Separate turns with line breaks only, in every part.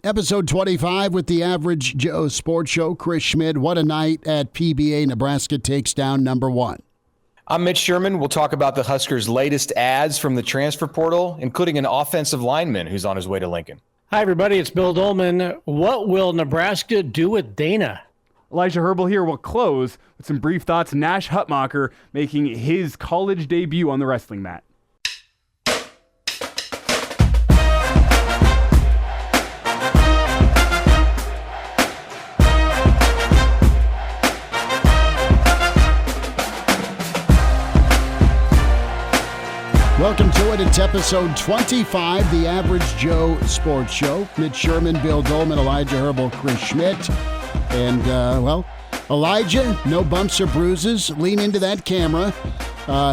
Episode 25 with the Average Joe Sports Show. Chris Schmidt, what a night at PBA. Nebraska takes down number 1.
I'm Mitch Sherman. We'll talk about the Huskers' latest ads from the transfer portal, including an offensive lineman who's on his way to Lincoln.
Hi, everybody. It's Bill Doleman. What will Nebraska do with Dana?
Elijah Herbel here will close with some brief thoughts. Nash Hutmacher making his college debut on the wrestling mat.
Welcome to it. It's episode 25, the Average Joe Sports Show. Mitch Sherman, Bill Doleman, Elijah Herbel, Chris Schmidt. And, Elijah, no bumps or bruises. Lean into that camera.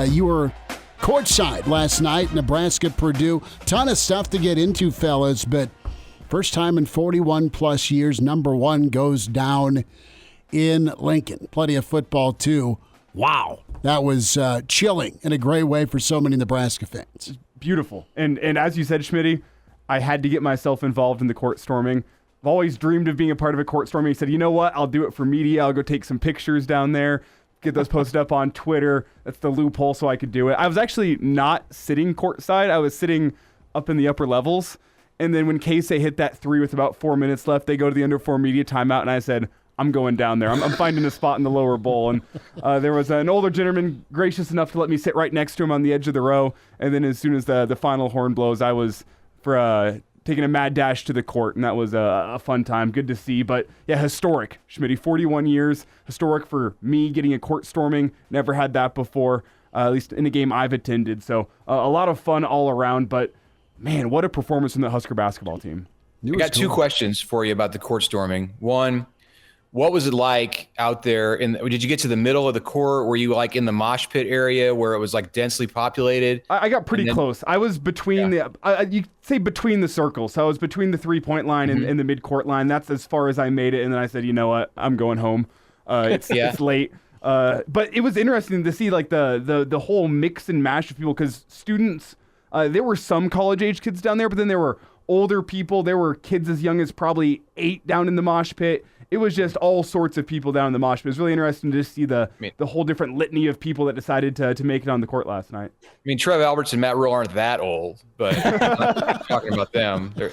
You were courtside last night, Nebraska, Purdue. Ton of stuff to get into, fellas, but first time in 41-plus years, number 1 goes down in Lincoln. Plenty of football, too. Wow. That was chilling in a great way for so many Nebraska fans.
Beautiful. And as you said, Schmitty, I had to get myself involved in the court storming. I've always dreamed of being a part of a court storming. He said, you know what? I'll do it for media. I'll go take some pictures down there, get those posted up on Twitter. That's the loophole so I could do it. I was actually not sitting courtside. I was sitting up in the upper levels. And then when K-State hit that 3 with about 4 minutes left, they go to the under 4 media timeout, and I said, I'm going down there. I'm finding a spot in the lower bowl. And there was an older gentleman gracious enough to let me sit right next to him on the edge of the row. And then as soon as the final horn blows, I was for taking a mad dash to the court. And that was a fun time. Good to see. But, yeah, historic. Schmitty, 41 years. Historic for me getting a court storming. Never had that before, at least in a game I've attended. So a lot of fun all around. But, man, what a performance from the Husker basketball team.
I got 2 questions for you about the court storming. One, what was it like out there? Did you get to the middle of the court? Were you like in the mosh pit area where it was like densely populated?
I got pretty close. I was between you say between the circles. So I was between the 3-point line and the mid-court line. That's as far as I made it. And then I said, you know what? I'm going home. It's late. But it was interesting to see like the whole mix and mash of people because students, there were some college-age kids down there, but then there were older people. There were kids as young as probably 8 down in the mosh pit. It was just all sorts of people down in the mosh pit. It was really interesting to just see the whole different litany of people that decided to make it on the court last night.
I mean, Trev Alberts and Matt Rule aren't that old, but I'm not talking about them. They're,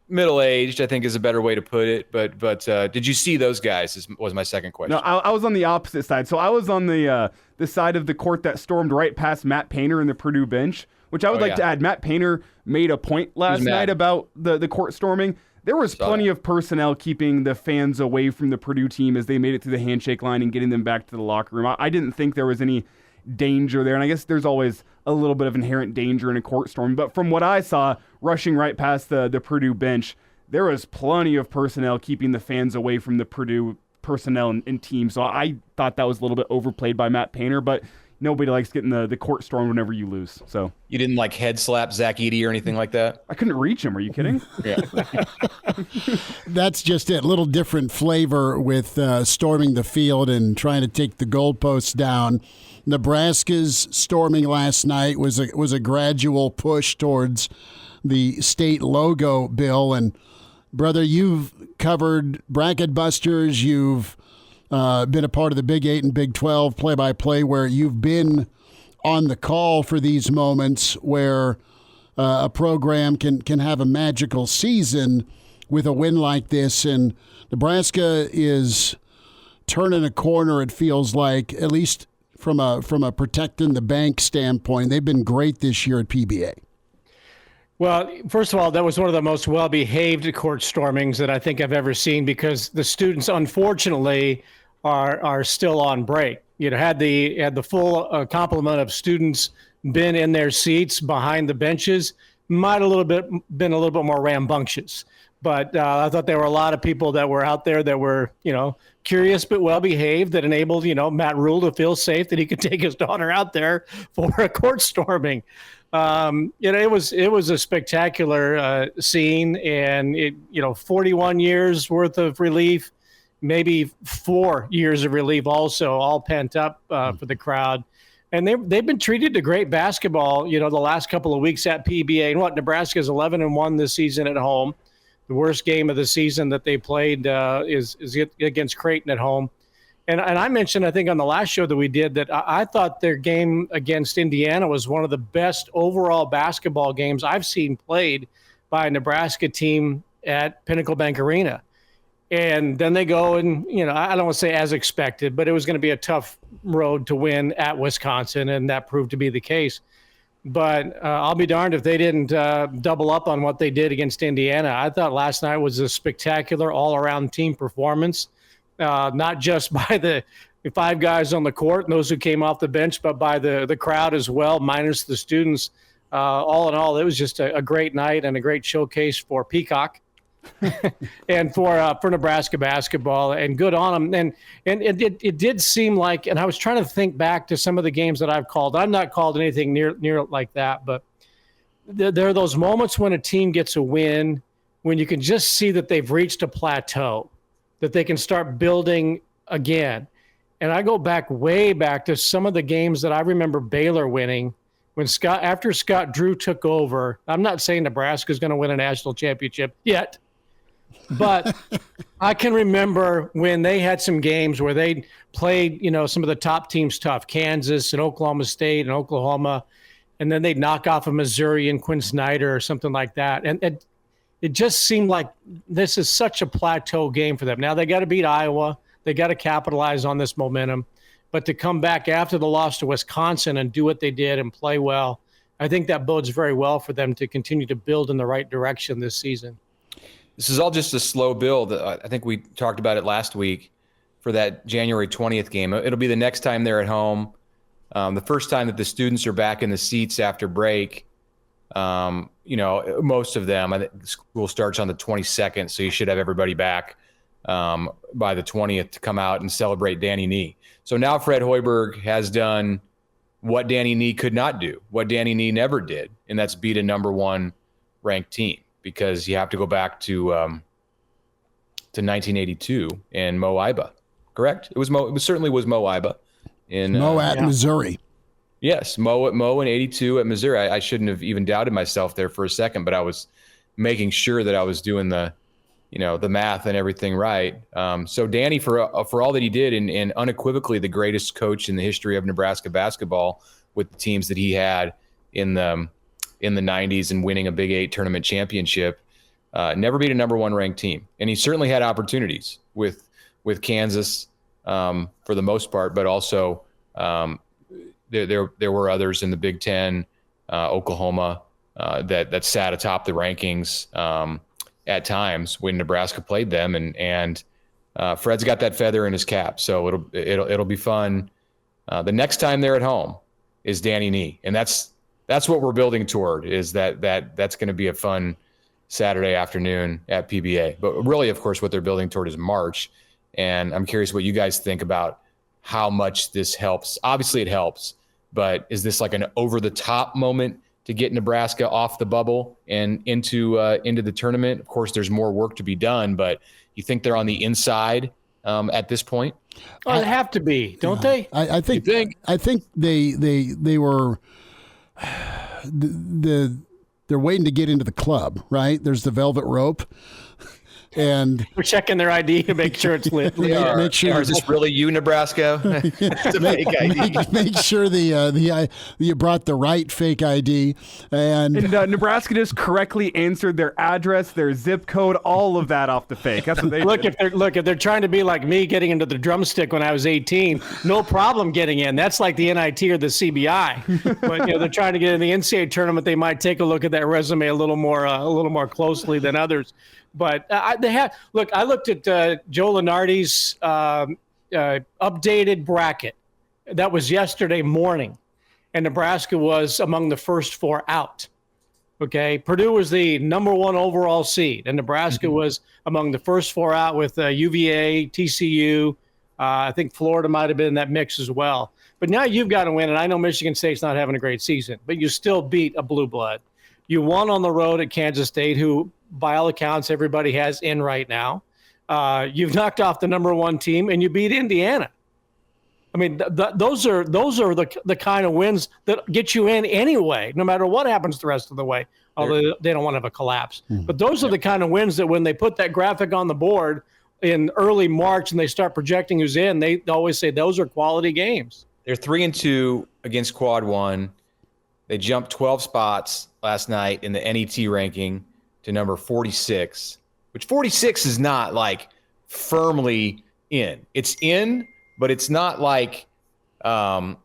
middle-aged, I think is a better way to put it. But did you see those guys was my second question.
No, I was on the opposite side. So I was on the side of the court that stormed right past Matt Painter and the Purdue bench, which I would like to add. Matt Painter made a point last night about the court storming. There was plenty of personnel keeping the fans away from the Purdue team as they made it through the handshake line and getting them back to the locker room. I didn't think there was any danger there, and I guess there's always a little bit of inherent danger in a court storm. But from what I saw, rushing right past the Purdue bench, there was plenty of personnel keeping the fans away from the Purdue personnel and team. So I thought that was a little bit overplayed by Matt Painter, but nobody likes getting the court stormed whenever you lose. So
you didn't like head slap Zach Edey or anything like that?
I couldn't reach him. Are you kidding?
Yeah.
That's just it. A little different flavor with storming the field and trying to take the goalposts down. Nebraska's storming last night was a gradual push towards the state logo, Bill. And, brother, you've covered bracket busters. You've been a part of the Big 8 and Big 12 play-by-play where you've been on the call for these moments where a program can have a magical season with a win like this. And Nebraska is turning a corner, it feels like, at least from a protecting the bank standpoint. They've been great this year at PBA.
Well, first of all, that was one of the most well-behaved court stormings that I think I've ever seen because the students, unfortunately, are still on break. Had the full complement of students been in their seats behind the benches, might been a little bit more rambunctious. But I thought there were a lot of people that were out there that were, curious but well behaved, that enabled, Matt Rule to feel safe that he could take his daughter out there for a court storming. It was a spectacular scene, and 41 years worth of relief, maybe 4 years of relief also, all pent up for the crowd. And they've been treated to great basketball, the last couple of weeks at PBA. And Nebraska's 11-1 this season at home. The worst game of the season that they played is against Creighton at home. And I mentioned, I think, on the last show that we did that I thought their game against Indiana was one of the best overall basketball games I've seen played by a Nebraska team at Pinnacle Bank Arena. And then they go and, I don't want to say as expected, but it was going to be a tough road to win at Wisconsin, and that proved to be the case. But I'll be darned if they didn't double up on what they did against Indiana. I thought last night was a spectacular all-around team performance, not just by the 5 guys on the court and those who came off the bench, but by the crowd as well, minus the students. All in all, it was just a great night and a great showcase for Peacock and for Nebraska basketball, and good on them. And it did seem like, and I was trying to think back to some of the games that I've called. I've not called anything near like that, but there are those moments when a team gets a win, when you can just see that they've reached a plateau, that they can start building again. And I go way back to some of the games that I remember Baylor winning when after Scott Drew took over. I'm not saying Nebraska is going to win a national championship yet, but I can remember when they had some games where they played, some of the top teams tough, Kansas and Oklahoma State and Oklahoma, and then they'd knock off a Missouri and Quinn Snyder or something like that. And it just seemed like this is such a plateau game for them. Now they got to beat Iowa. They got to capitalize on this momentum. But to come back after the loss to Wisconsin and do what they did and play well, I think that bodes very well for them to continue to build in the right direction this season.
This is all just a slow build. I think we talked about it last week for that January 20th game. It'll be the next time they're at home. The first time that the students are back in the seats after break. Most of them, I think school starts on the 22nd, so you should have everybody back by the 20th to come out and celebrate Danny Nee. So now Fred Hoiberg has done what Danny Nee could not do, what Danny Nee never did, and that's beat a number 1 ranked team, because you have to go back to 1982 and Mo Iba, correct? It certainly was Mo Iba in
Missouri.
Yes, Mo in 82 at Missouri. I shouldn't have even doubted myself there for a second, but I was making sure that I was doing the math and everything right. So Danny, for all that he did, and unequivocally the greatest coach in the history of Nebraska basketball, with the teams that he had in the 90s and winning a Big 8 tournament championship, never beat a number 1 ranked team. And he certainly had opportunities with Kansas for the most part, but also there were others in the Big 10, Oklahoma, that sat atop the rankings at times when Nebraska played them, and Fred's got that feather in his cap, so it'll be fun. The next time they're at home is Danny Nee, and that's what we're building toward. Is that's going to be a fun Saturday afternoon at PBA. But really, of course, what they're building toward is March, and I'm curious what you guys think about how much this helps. Obviously, it helps, but is this like an over-the-top moment to get Nebraska off the bubble and into the tournament? Of course, there's more work to be done, but you think they're on the inside at this point?
Oh, they have to be, don't they?
I think they were they're waiting to get into the club, right? There's the velvet rope. And
we're checking their ID to make sure it's lit.
Make sure
is this really you, Nebraska? It's a fake ID.
Make sure you brought the right fake ID. And
Nebraska just correctly answered their address, their zip code, all of that off the fake. That's what they did.
If they're trying to be like me getting into the drumstick when I was 18, no problem getting in. That's like the NIT or the CBI. But they're trying to get in the NCAA tournament. They might take a look at that resume a little more closely than others. But I looked at Joe Lunardi's updated bracket. That was yesterday morning, and Nebraska was among the first 4 out. Okay, Purdue was the number 1 overall seed, and Nebraska was among the first 4 out with UVA, TCU. I think Florida might have been in that mix as well. But now you've got to win, and I know Michigan State's not having a great season, but you still beat a blue blood. You won on the road at Kansas State, who, by all accounts, everybody has in right now. You've knocked off the number 1 team, and you beat Indiana. I mean, those are the kind of wins that get you in anyway, no matter what happens the rest of the way. Although they don't want to have a collapse. But those are the kind of wins that when they put that graphic on the board in early March and they start projecting who's in, they always say those are quality games.
They're 3-2 against Quad 1. They jumped 12 spots last night in the NET ranking to number 46, which 46 is not like firmly in. It's in, but it's not like oh,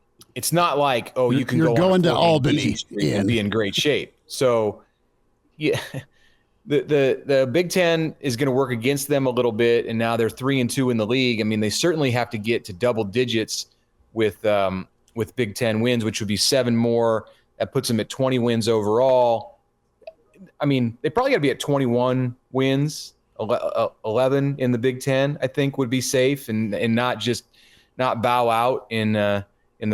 you can
You're
go
going to
on
Albany
and be in great shape. So yeah, the Big Ten is going to work against them a little bit, and now they're 3-2 in the league. I mean, they certainly have to get to double digits with Big Ten wins, which would be 7 more. That puts them at 20 wins overall. I mean, they probably got to be at 21 wins, 11 in the Big Ten. I think would be safe, and not bow out in the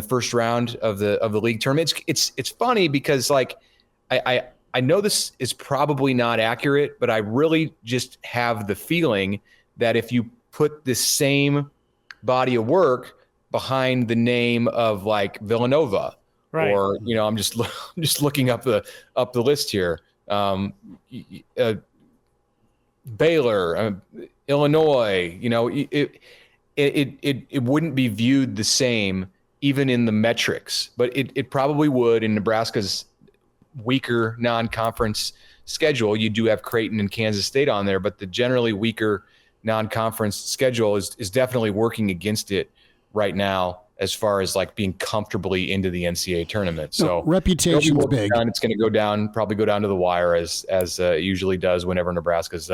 first round of the league tournament. It's funny because like I know this is probably not accurate, but I really just have the feeling that if you put the same body of work behind the name of like Villanova, right, or I'm just looking up the list here, Baylor, Illinois, it wouldn't be viewed the same even in the metrics, but it probably would in Nebraska's weaker non-conference schedule. You do have Creighton and Kansas State on there, but the generally weaker non-conference schedule is definitely working against it right now as far as like being comfortably into the NCAA tournament. So
reputation's big.
It's going to probably go down to the wire as it usually does whenever Nebraska's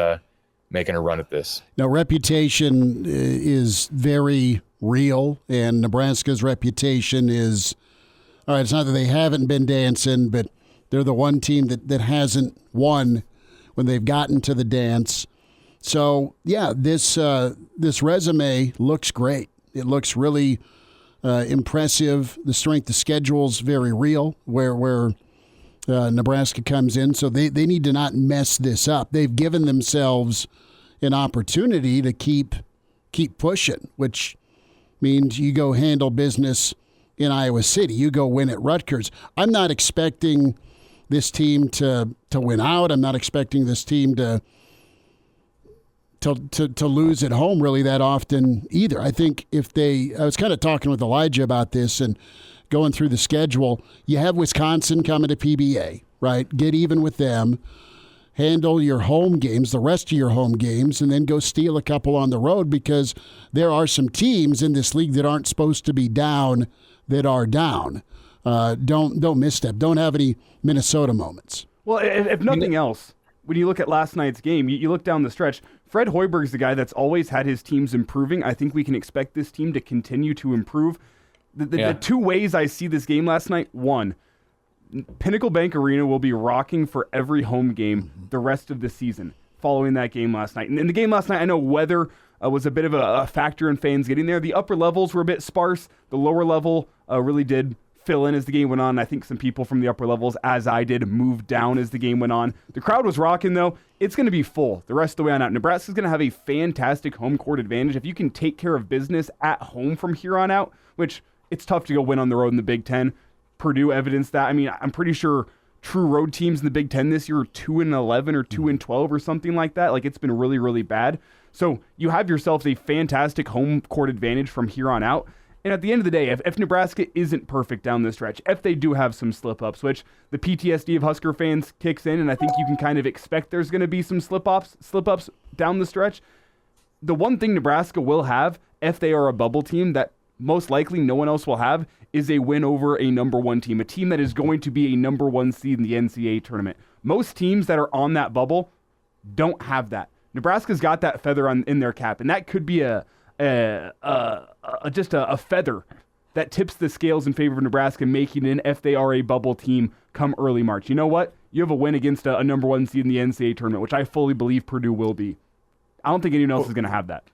making a run at this.
Now, reputation is very real, and Nebraska's reputation is, all right, it's not that they haven't been dancing, but they're the one team that hasn't won when they've gotten to the dance. So, yeah, this resume looks great. It looks really impressive. The strength of schedule's very real where Nebraska comes in. So they need to not mess this up. They've given themselves an opportunity to keep pushing, which means you go handle business in Iowa City. You go win at Rutgers. I'm not expecting this team to win out. I'm not expecting this team to lose at home really that often either. I think I was kind of talking with Elijah about this and going through the schedule. You have Wisconsin coming to PBA, right? Get even with them. Handle your home games, the rest of your home games, and then go steal a couple on the road because there are some teams in this league that aren't supposed to be down that are down. Don't misstep. Don't have any Minnesota moments.
Well, if nothing else, when you look at last night's game, you look down the stretch, Fred Hoiberg's the guy that's always had his teams improving. I think we can expect this team to continue to improve. The 2 ways I see this game last night, one, Pinnacle Bank Arena will be rocking for every home game the rest of the season following that game last night. And in the game last night, I know weather was a bit of a factor in fans getting there. The upper levels were a bit sparse. The lower level really did fill in as the game went on. I think some people from the upper levels, as I did, moved down as the game went on. The crowd was rocking, though. It's going to be full the rest of the way on out. Nebraska's going to have a fantastic home court advantage. If you can take care of business at home from here on out, which it's tough to go win on the road in the Big Ten. Purdue evidenced that. I mean, I'm pretty sure true road teams in the Big Ten this year are 2-11 or 2-12 or something like that. Like, it's been really, really bad. So you have yourselves a fantastic home court advantage from here on out. And at the end of the day, if Nebraska isn't perfect down the stretch, if they do have some slip-ups, which the PTSD of Husker fans kicks in, and I think you can kind of expect there's going to be some slip-ups down the stretch, the one thing Nebraska will have, if they are a bubble team that most likely no one else will have, is a win over a number 1 team, a team that is going to be a number 1 seed in the NCAA tournament. Most teams that are on that bubble don't have that. Nebraska's got that feather in their cap, and that could be just a feather that tips the scales in favor of Nebraska making it in if they are a bubble team come early March. You know what? You have a win against a number 1 seed in the NCAA tournament, which I fully believe Purdue will be. I don't think anyone else is going to have that.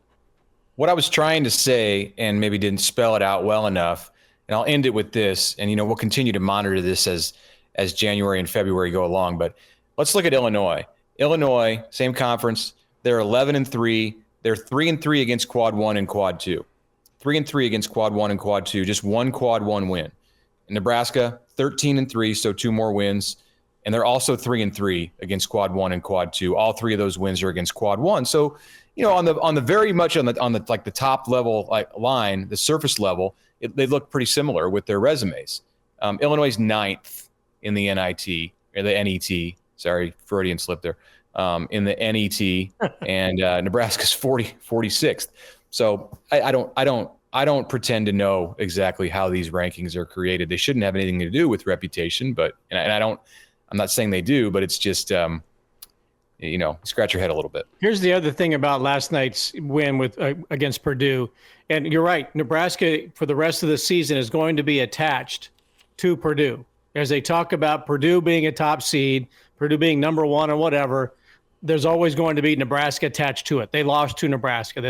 What I was trying to say, and maybe didn't spell it out well enough, and I'll end it with this, and we'll continue to monitor this as January and February go along, but let's look at Illinois. Illinois, same conference, they're 11-3. They're 3-3 against Quad 1 and Quad 2. 3-3 against quad 1 and quad 2, just one quad 1 win. In Nebraska, 13-3, so 2 more wins. And they're also 3-3 against quad 1 and quad 2. All 3 of those wins are against quad 1. So, on the very much on the like the top level line, the surface level, they look pretty similar with their resumes. Illinois is 9th in the NIT or the NET. Sorry, Freudian slip there. In the NET, and Nebraska's 46th. So I don't pretend to know exactly how these rankings are created. They shouldn't have anything to do with reputation, but I'm not saying they do, but it's just scratch your head a little bit.
Here's the other thing about last night's win with against Purdue, and you're right. Nebraska for the rest of the season is going to be attached to Purdue as they talk about Purdue being a top seed, Purdue being number 1 or whatever. There's always going to be Nebraska attached to it. They lost to Nebraska.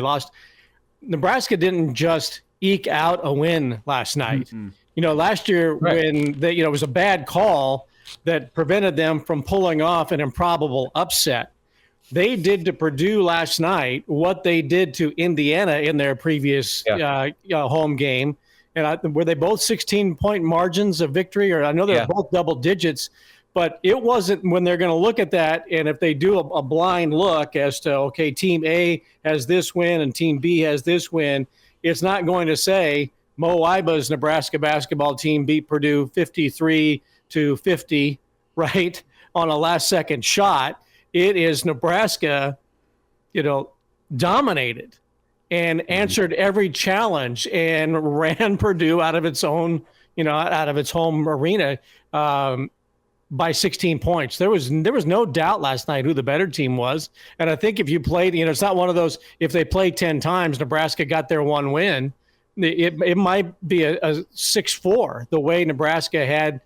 Nebraska didn't just eke out a win last night. Mm-hmm. Last year when it was a bad call that prevented them from pulling off an improbable upset. They did to Purdue last night what they did to Indiana in their previous home game. And were they both 16-point margins of victory? Or I know they're both double digits, but it wasn't when they're going to look at that. And if they do a blind look as to, okay, team A has this win and team B has this win, it's not going to say Mo Iba's Nebraska basketball team beat Purdue 53-50, right, on a last-second shot. It is Nebraska, dominated and answered every challenge and ran Purdue out of its own, out of its home arena by 16 points. There was no doubt last night who the better team was. And I think if you played, it's not one of those, if they played 10 times, Nebraska got their one win. It might be a 6-4, the way Nebraska had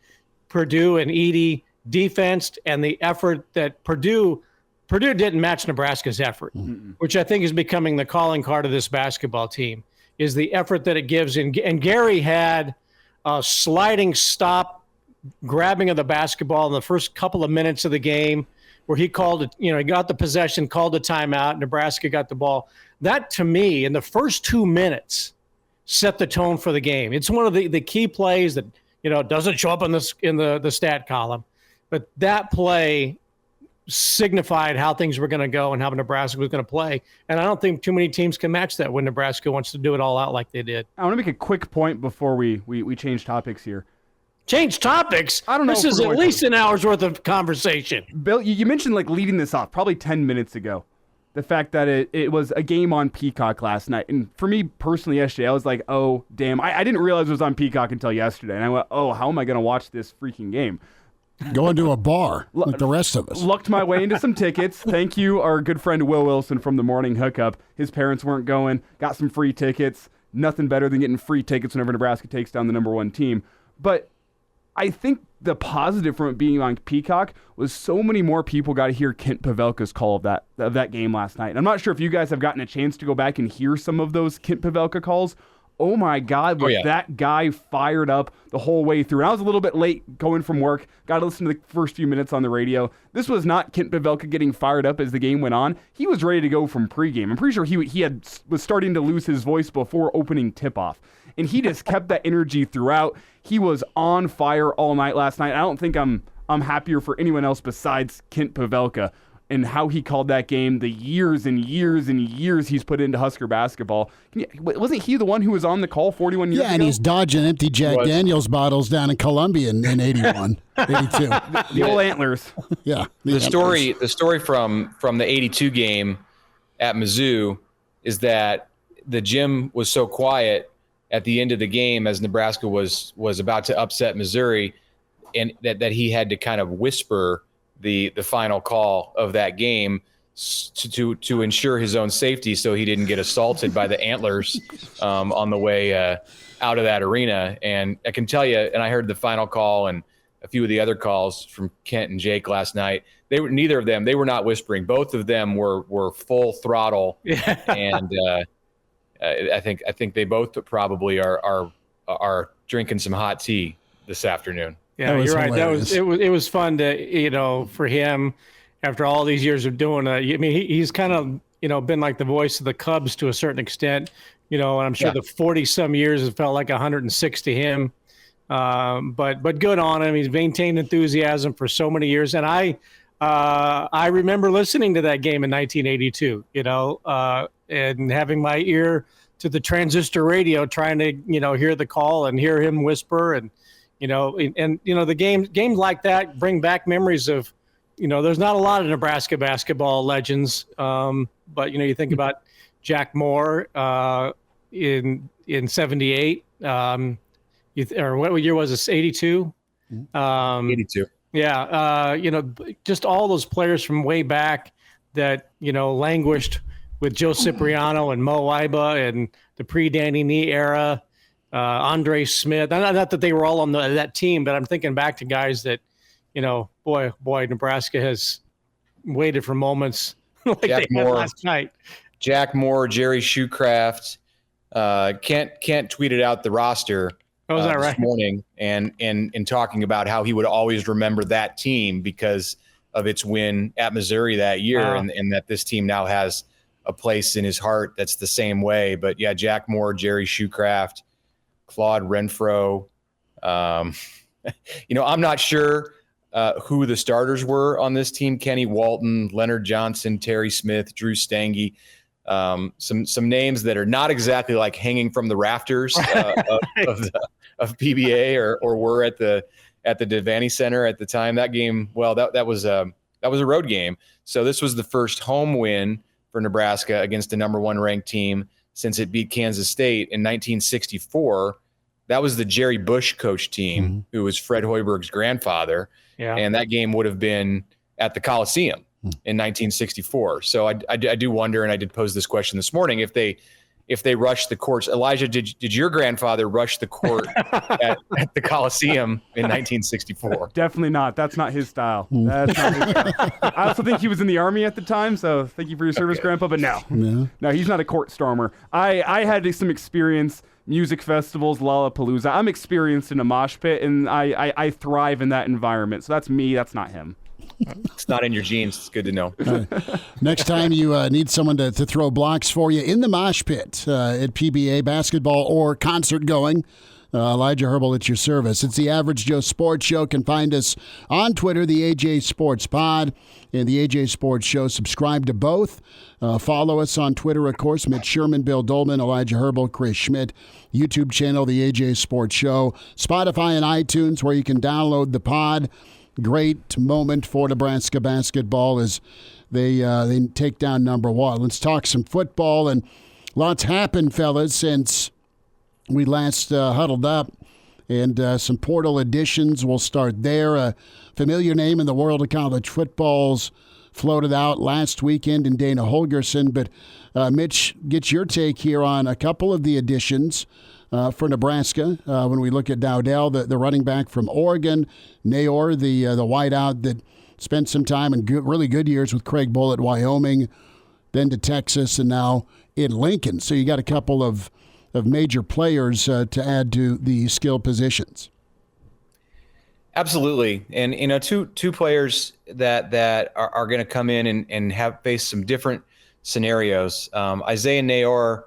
Purdue and Edey defensed, and the effort that Purdue didn't match Nebraska's effort, which I think is becoming the calling card of this basketball team, is the effort that it gives. And Gary had a sliding stop grabbing of the basketball in the first couple of minutes of the game where he called it, he got the possession, called the timeout, Nebraska got the ball. That, to me, in the first 2 minutes, set the tone for the game. It's one of the key plays that, doesn't show up in the stat column, but that play signified how things were going to go and how Nebraska was going to play. And I don't think too many teams can match that when Nebraska wants to do it all out like they did.
I want to make a quick point before we change topics here.
Change topics?
I don't know.
This is at least an hour's worth of conversation.
Bill, you mentioned leading this off probably 10 minutes ago. The fact that it was a game on Peacock last night. And for me personally yesterday, I was like, oh, damn. I didn't realize it was on Peacock until yesterday. And I went, oh, how am I going to watch this freaking game?
Going to a bar like the rest of us.
Lucked my way into some tickets. Thank you, our good friend Will Wilson from the Morning Hookup. His parents weren't going. Got some free tickets. Nothing better than getting free tickets whenever Nebraska takes down the number 1 team. But I think the positive from it being on Peacock was so many more people got to hear Kent Pavelka's call of that game last night. And I'm not sure if you guys have gotten a chance to go back and hear some of those Kent Pavelka calls. Oh my God, was that guy fired up the whole way through. And I was a little bit late going from work, got to listen to the first few minutes on the radio. This was not Kent Pavelka getting fired up as the game went on. He was ready to go from pregame. I'm pretty sure he was starting to lose his voice before opening tip-off. And he just kept that energy throughout. He was on fire all night last night. I don't think I'm happier for anyone else besides Kent Pavelka and how he called that game, the years and years and years he's put into Husker basketball. Wasn't he the one who was on the call 41 years ago?
Yeah, and he's dodging empty Jack Daniels bottles down in Columbia in 81, 82.
The old Antlers.
Yeah.
The story from the 82 game at Mizzou is that the gym was so quiet at the end of the game as Nebraska was about to upset Missouri, and that he had to kind of whisper the final call of that game to ensure his own safety so he didn't get assaulted by the Antlers on the way out of that arena. And I can tell you, and I heard the final call and a few of the other calls from Kent and Jake last night, neither of them, they were not whispering. Both of them were full throttle. And I think they both probably are drinking some hot tea this afternoon.
Yeah, you're right.
Hilarious.
It was fun to for him after all these years of doing it. I mean, he's kind of been like the voice of the Cubs to a certain extent, and I'm sure the 40 some years has felt like 106 to him. But good on him. He's maintained enthusiasm for so many years. And I remember listening to that game in 1982, and having my ear to the transistor radio, trying to, hear the call and hear him whisper. And, the games like that bring back memories of, there's not a lot of Nebraska basketball legends. But, you think about Jack Moore in 78. Or what year was this? 82?
82.
Yeah. Just all those players from way back that, languished with Joe Cipriano and Mo Iba and the pre-Danny Nee era, Andre Schmidt. Not that they were all on that team, but I'm thinking back to guys that, boy, Nebraska has waited for moments like
Jack
they
Moore,
had last night.
Jack Moore, Jerry Shoecraft. Can't tweeted out the roster.
Oh, is that right?
This morning, and talking about how he would always remember that team because of its win at Missouri that year, and that this team now has a place in his heart that's the same way. But yeah, Jack Moore, Jerry Shoecraft, Claude Renfro. I'm not sure who the starters were on this team. Kenny Walton, Leonard Johnson, Terry Smith, Drew Stange. Some names that are not exactly like hanging from the rafters of PBA or were at the Devaney Center at the time. That game, well, that was a road game. So this was the first home win for Nebraska against the number 1 ranked team since it beat Kansas State in 1964. That was the Jerry Bush coach team, who was Fred Hoiberg's grandfather. Yeah. And that game would have been at the Coliseum in 1964. So I do wonder, and I did pose this question this morning, if they rushed the courts. Elijah, did your grandfather rush the court at the Coliseum in 1964?
Definitely not. That's not his style. That's not his style. I also think he was in the Army at the time, so thank you for your service, Grandpa, but no, he's not a court stormer. I had some experience, music festivals, Lollapalooza. I'm experienced in a mosh pit, and I thrive in that environment. So that's me. That's not him.
It's not in your genes. It's good to know.
Next time you need someone to throw blocks for you in the mosh pit at PBA basketball or concert going, Elijah Herbel at your service. It's the Average Joe Sports Show. Can find us on Twitter, the AJ Sports Pod and the AJ Sports Show. Subscribe to both. Follow us on Twitter, of course. Mitch Sherman, Bill Doleman, Elijah Herbel, Chris Schmidt. YouTube channel, the AJ Sports Show. Spotify and iTunes, where you can download the pod. Great moment for Nebraska basketball as they take down number 1. Let's talk some football, and lots happened, fellas, since we last huddled up, and some portal additions. We'll start there. A familiar name in the world of college football's floated out last weekend in Dana Holgorsen, but Mitch, get your take here on a couple of the additions for Nebraska. When we look at Dowdell, the running back from Oregon, Nayor, the wideout that spent some time and really good years with Craig Bull at Wyoming, then to Texas, and now in Lincoln. So you got a couple of major players to add to the skill positions.
Absolutely. And, two players that are going to come in and have faced some different scenarios. Isaiah Nayor,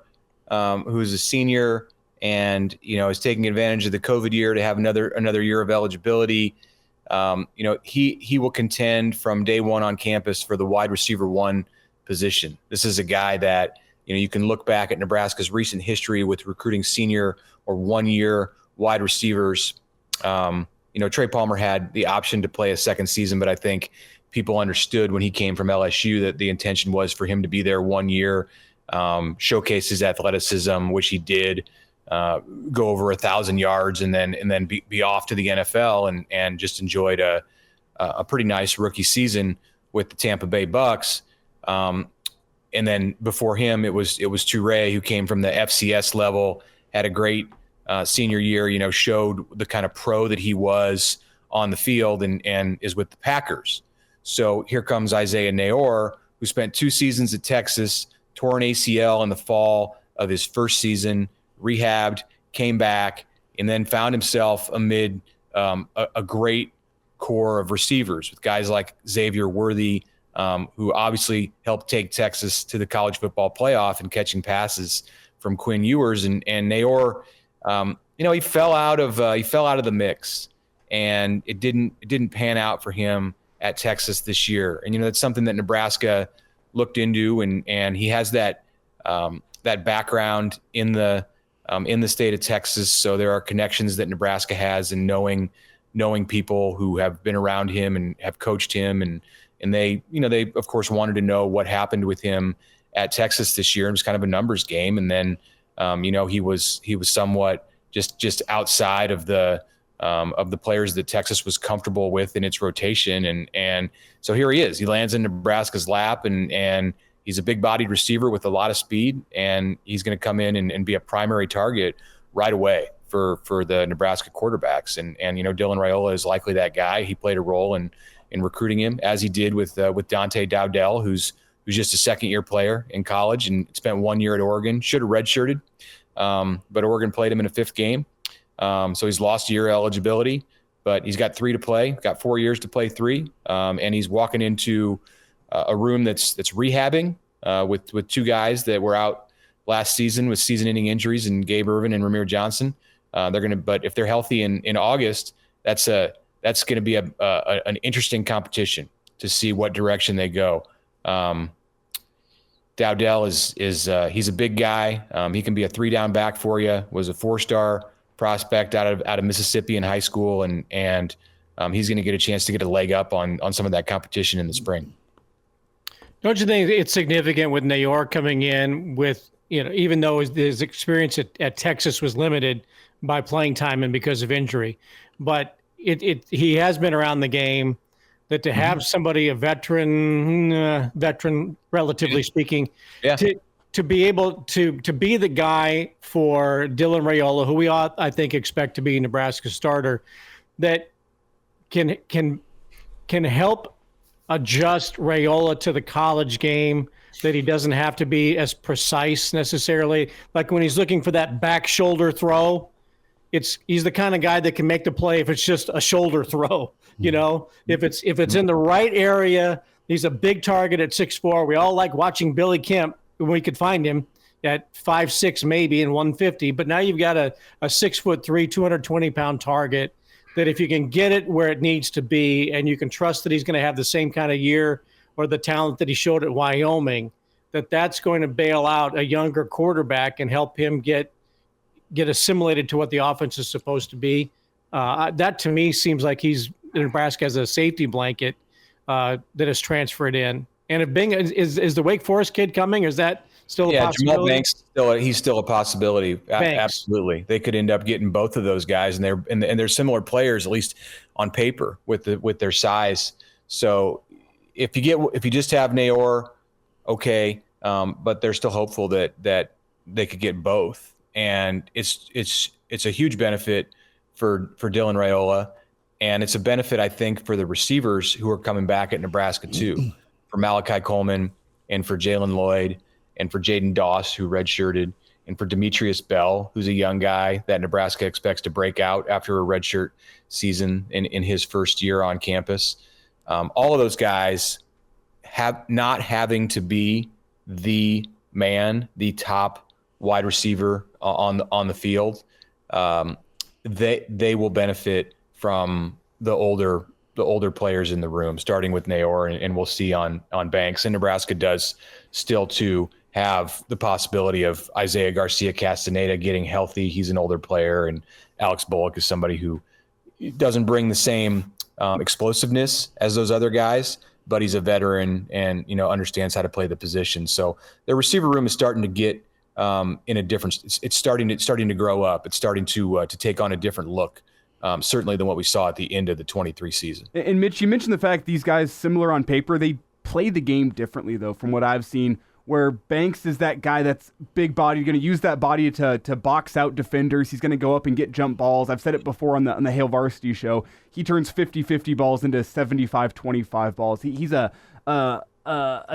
who's a senior and, is taking advantage of the COVID year to have another year of eligibility. He will contend from day one on campus for the wide receiver 1 position. This is a guy that, you can look back at Nebraska's recent history with recruiting senior or 1-year wide receivers. Trey Palmer had the option to play a second season, but I think people understood when he came from LSU that the intention was for him to be there 1 year, showcase his athleticism, which he did, go over 1,000 yards and then be off to the NFL and just enjoyed a pretty nice rookie season with the Tampa Bay Bucks. And then before him, it was Toure, who came from the FCS level, had a great senior year, showed the kind of pro that he was on the field and is with the Packers. So here comes Isaiah Nayor, who spent 2 seasons at Texas, tore an ACL in the fall of his first season, rehabbed, came back, and then found himself amid a great core of receivers with guys like Xavier Worthy, who obviously helped take Texas to the college football playoff and catching passes Quinn Ewers, and Nayor, he fell out of the mix, and it didn't pan out for him at Texas this year. And that's something that Nebraska looked into, and he has that background in the state of Texas, so there are connections that Nebraska has, and knowing people who have been around him and have coached him, and they of course wanted to know what happened with him at Texas this year. It was kind of a numbers game, and then he was somewhat just outside of the players that Texas was comfortable with in its rotation, and so here he is. He lands in Nebraska's lap, and he's a big-bodied receiver with a lot of speed, and he's going to come in and be a primary target right away for the Nebraska quarterbacks. And Dylan Raiola is likely that guy. He played a role in recruiting him, as he did with Dante Dowdell, who's just a second-year player in college and spent 1 year at Oregon. Should have redshirted, but Oregon played him in a fifth game. So he's lost a year eligibility, but he's got 3 to play, got 4 years to play 3. And he's walking into a room that's rehabbing with 2 guys that were out last season with season-ending injuries, and Gabe Irvin and Ramir Johnson. But if they're healthy in August, that's going to be an interesting competition to see what direction they go. Dowdell is he's a big guy. He can be a 3-down back for you. Was a 4-star prospect out of Mississippi in high school, and he's going to get a chance to get a leg up on some of that competition in the spring.
Don't you think it's significant with Nayor coming in with, even though his experience at Texas was limited by playing time and because of injury, but he has been around the game, that to have somebody, a veteran, relatively speaking, to be able to be the guy for Dylan Raiola, who we all, I think, expect to be Nebraska's starter, that can help adjust Raiola to the college game, that he doesn't have to be as precise necessarily. Like when he's looking for that back shoulder throw, he's the kind of guy that can make the play if it's just a shoulder throw. If it's in the right area, he's a big target at 6'4". We all like watching Billy Kemp when we could find him at 5'6", maybe, and 150. But now you've got a 6'3", 220-pound target that if you can get it where it needs to be, and you can trust that he's going to have the same kind of year or the talent that he showed at Wyoming, that's going to bail out a younger quarterback and help him get assimilated to what the offense is supposed to be. That to me seems like Nebraska has a safety blanket that is transferred in. And if Bing is the Wake Forest kid coming, or is that still a possibility?
Jamal Banks he's still a possibility. Absolutely, they could end up getting both of those guys, and they're similar players, at least on paper, with their size. So if you just have Nayor, okay, but they're still hopeful that they could get both, and it's a huge benefit for Dylan Raiola, and it's a benefit, I think, for the receivers who are coming back at Nebraska too, for Malachi Coleman and for Jalen Lloyd and for Jaden Doss, who redshirted, and for Demetrius Bell, who's a young guy that Nebraska expects to break out after a redshirt season in his first year on campus. All of those guys not having to be the man, the top wide receiver on the field. They will benefit from the older players in the room, starting with Nayor, and we'll see on Banks. And Nebraska does still to have the possibility of Isaiah Garcia Castaneda getting healthy. He's an older player, and Alex Bullock is somebody who doesn't bring the same explosiveness as those other guys, but he's a veteran and understands how to play the position. So the receiver room is starting to get in a different. It's starting to grow up. It's starting to take on a different look, certainly than what we saw at the end of the 23 season.
And Mitch, you mentioned the fact these guys, similar on paper, they play the game differently though, from what I've seen. Where Banks is that guy that's big body, going to use that body to box out defenders. He's going to go up and get jump balls. I've said it before on the Hail Varsity show. He turns 50-50 balls into 75-25 balls. He's a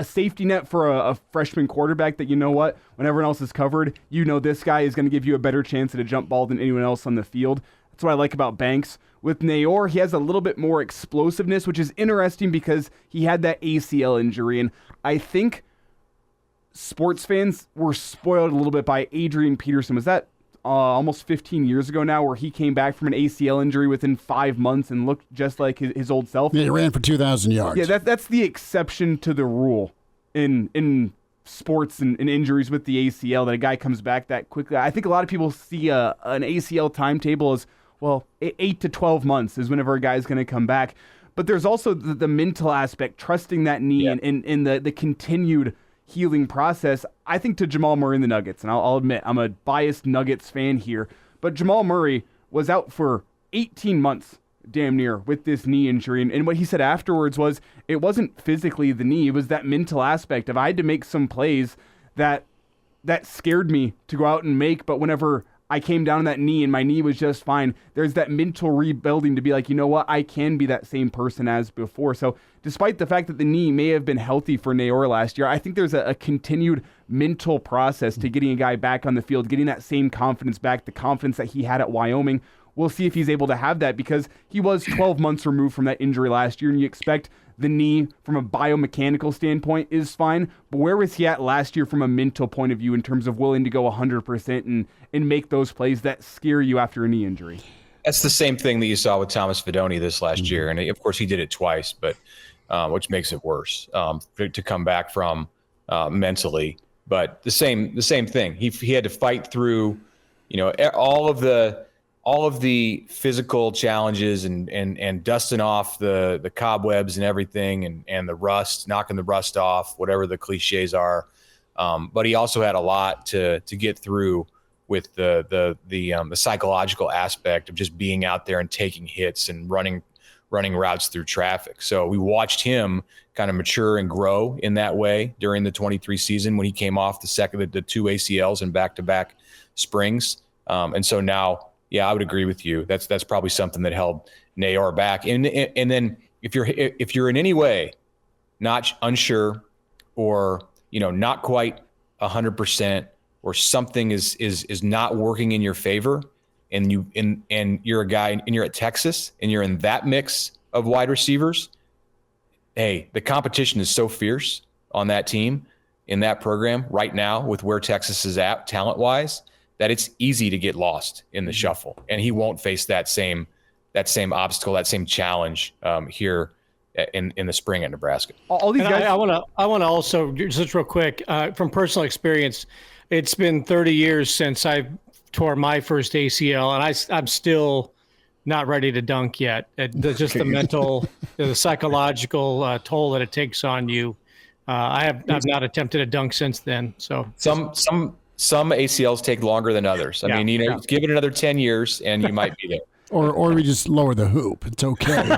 safety net for a freshman quarterback that, when everyone else is covered, this guy is going to give you a better chance at a jump ball than anyone else on the field. That's what I like about Banks. With Nayor, he has a little bit more explosiveness, which is interesting because he had that ACL injury. And I think sports fans were spoiled a little bit by Adrian Peterson. Was that almost 15 years ago now, where he came back from an ACL injury within 5 months and looked just like his old self?
Yeah, he ran for 2,000 yards.
Yeah, that's the exception to the rule in sports and injuries with the ACL, that a guy comes back that quickly. I think a lot of people see an ACL timetable as, well, 8 to 12 months is whenever a guy's going to come back. But there's also the mental aspect, trusting that knee and the continued healing process. I think to Jamal Murray and the Nuggets, and I'll admit I'm a biased Nuggets fan here, but Jamal Murray was out for 18 months damn near with this knee injury. And what he said afterwards was it wasn't physically the knee, it was that mental aspect of I had to make some plays that scared me to go out and make, but whenever I came down on that knee and my knee was just fine, there's that mental rebuilding to be like, you know what, I can be that same person as before. So despite the fact that the knee may have been healthy for Naor last year, I think there's a continued mental process to getting a guy back on the field, getting that same confidence back, the confidence that he had at Wyoming. We'll see if he's able to have that, because he was 12 months removed from that injury last year, and you expect the knee from a biomechanical standpoint is fine. But where was he at last year from a mental point of view in terms of willing to go 100% and make those plays that scare you after a knee injury?
That's the same thing that you saw with Thomas Fidone this last year. And of course he did it twice, but which makes it worse to come back from mentally. But the same thing. He had to fight through, all of the physical challenges and dusting off the cobwebs and everything and the rust, knocking the rust off, whatever the cliches are. But he also had a lot to get through with the psychological aspect of just being out there and taking hits and running routes through traffic. So we watched him kind of mature and grow in that way during the 23 season when he came off the two ACLs in back-to-back springs. And so now, yeah, I would agree with you. That's probably something that held Naor back. And then if you're in any way not unsure or not quite 100% or something is not working in your favor, and you're a guy and you're at Texas and you're in that mix of wide receivers, hey, the competition is so fierce on that team in that program right now with where Texas is at talent-wise, that it's easy to get lost in the shuffle, and he won't face that same obstacle, that same challenge here in the spring at Nebraska.
All these guys. I want to also just real quick from personal experience. It's been 30 years since I tore my first ACL, and I'm still not ready to dunk yet. Just the mental, the psychological toll that it takes on you. I've not attempted a dunk since then. So some ACLs take longer than others. I mean, give it another 10 years and you might be there.
Or we just lower the hoop. It's okay.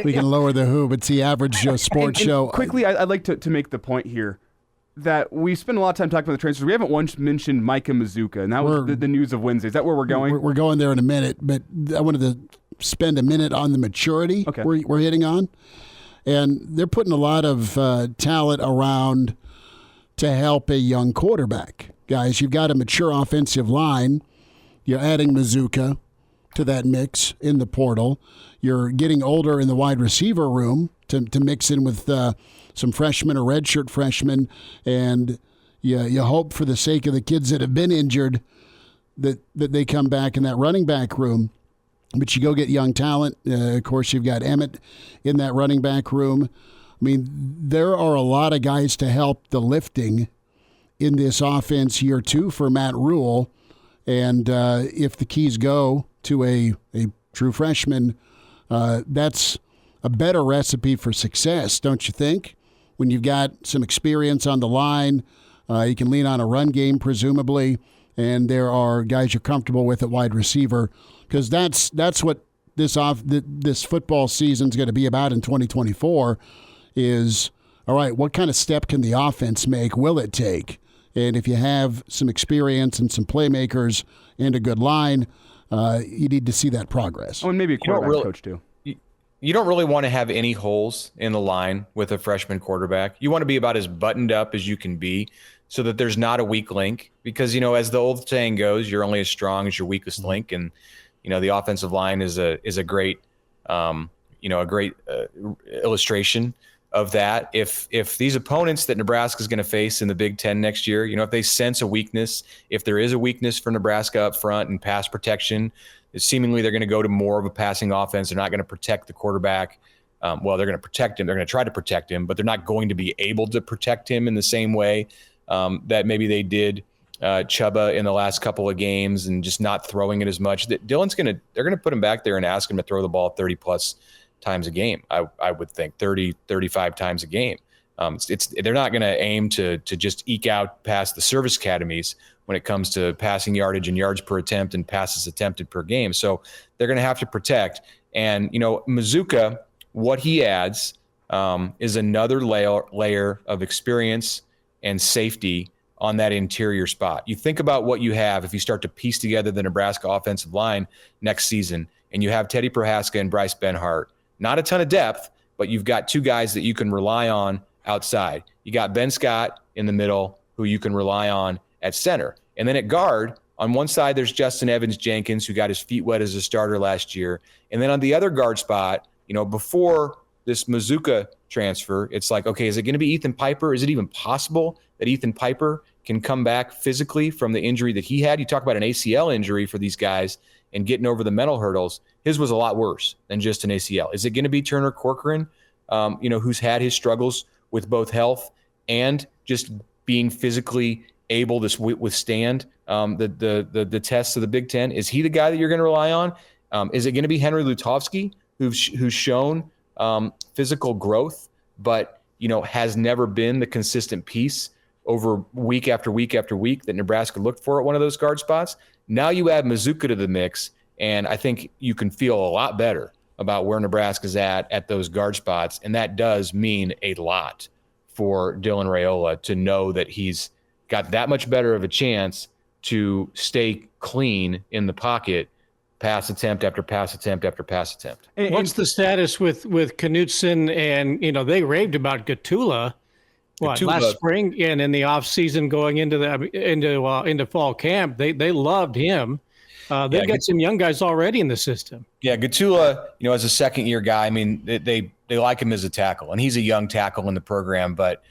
We can lower the hoop. It's the average sports show.
Quickly, I'd like to make the point here that we spend a lot of time talking about the transfers. We haven't once mentioned Micah Mazuka, and that was the news of Wednesday. Is that where we're going?
We're going there in a minute, but I wanted to spend a minute on the maturity we're hitting on. And they're putting a lot of talent around to help a young quarterback. Guys, you've got a mature offensive line. You're adding Mazuka to that mix in the portal. You're getting older in the wide receiver room to mix in with some freshmen or redshirt freshmen. And you hope for the sake of the kids that have been injured that they come back in that running back room. But you go get young talent. Of course, you've got Emmett in that running back room. I mean, there are a lot of guys to help the lifting in this offense year two for Matt Rule. And if the keys go to a true freshman, that's a better recipe for success, don't you think? When you've got some experience on the line, you can lean on a run game, presumably, and there are guys you're comfortable with at wide receiver, because that's what this football season's going to be about in 2024 is, all right, what kind of step can the offense make? Will it take? And if you have some experience and some playmakers and a good line, you need to see that progress.
Oh, and maybe a quarterback coach too.
You don't really want to have any holes in the line with a freshman quarterback. You want to be about as buttoned up as you can be so that there's not a weak link. Because, as the old saying goes, you're only as strong as your weakest link. And, the offensive line is a great, illustration of that. If these opponents that Nebraska is going to face in the Big Ten next year, if they sense a weakness, if there is a weakness for Nebraska up front in pass protection, seemingly they're going to go to more of a passing offense. They're not going to protect the quarterback. They're going to protect him. They're going to try to protect him, but they're not going to be able to protect him in the same way that maybe they did Chubba in the last couple of games, and just not throwing it as much. That they're going to put him back there and ask him to throw the ball 30 plus times a game. I would think 30, 35 times a game. They're not going to aim to just eke out past the service academies when it comes to passing yardage and yards per attempt and passes attempted per game. So they're going to have to protect. And, Mazuka, what he adds is another layer of experience and safety on that interior spot. You think about what you have if you start to piece together the Nebraska offensive line next season, and you have Teddy Prohaska and Bryce Benhart. Not a ton of depth, but you've got two guys that you can rely on outside. You got Ben Scott in the middle, who you can rely on at center. And then at guard, on one side, there's Justin Evans-Jenkins, who got his feet wet as a starter last year. And then on the other guard spot, before this Mazuka transfer, it's like, okay, is it going to be Ethan Piper? Is it even possible that Ethan Piper can come back physically from the injury that he had? You talk about an ACL injury for these guys and getting over the mental hurdles. His was a lot worse than just an ACL. Is it going to be Turner Corcoran, who's had his struggles with both health and just being physically able to withstand the tests of the Big Ten? Is he the guy that you're going to rely on? Is it going to be Henry Lutovsky, who's shown physical growth, but has never been the consistent piece over week after week after week that Nebraska looked for at one of those guard spots? Now you add Mazuka to the mix, and I think you can feel a lot better about where Nebraska's at those guard spots, and that does mean a lot for Dylan Raiola to know that he's got that much better of a chance to stay clean in the pocket, pass attempt after pass attempt after pass attempt.
What's the status with Knutson? And they raved about Gatula last spring and in the off season going into fall camp. They loved him. They've got some young guys already in the system. Yeah,
Gatula, as a second year guy, I mean, they like him as a tackle, and he's a young tackle in the program, but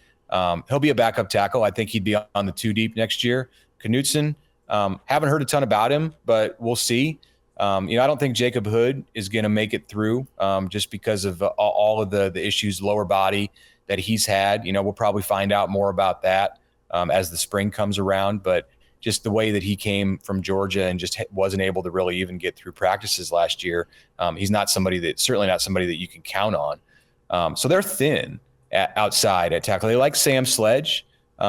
he'll be a backup tackle. I think he'd be on the 2 deep next year. Knutson, haven't heard a ton about him, but we'll see. I don't think Jacob Hood is going to make it through just because of all of the issues, lower body that he's had. We'll probably find out more about that as the spring comes around, but just the way that he came from Georgia and just wasn't able to really even get through practices last year. He's certainly not somebody that you can count on. So they're thin outside at tackle. They like Sam Sledge, who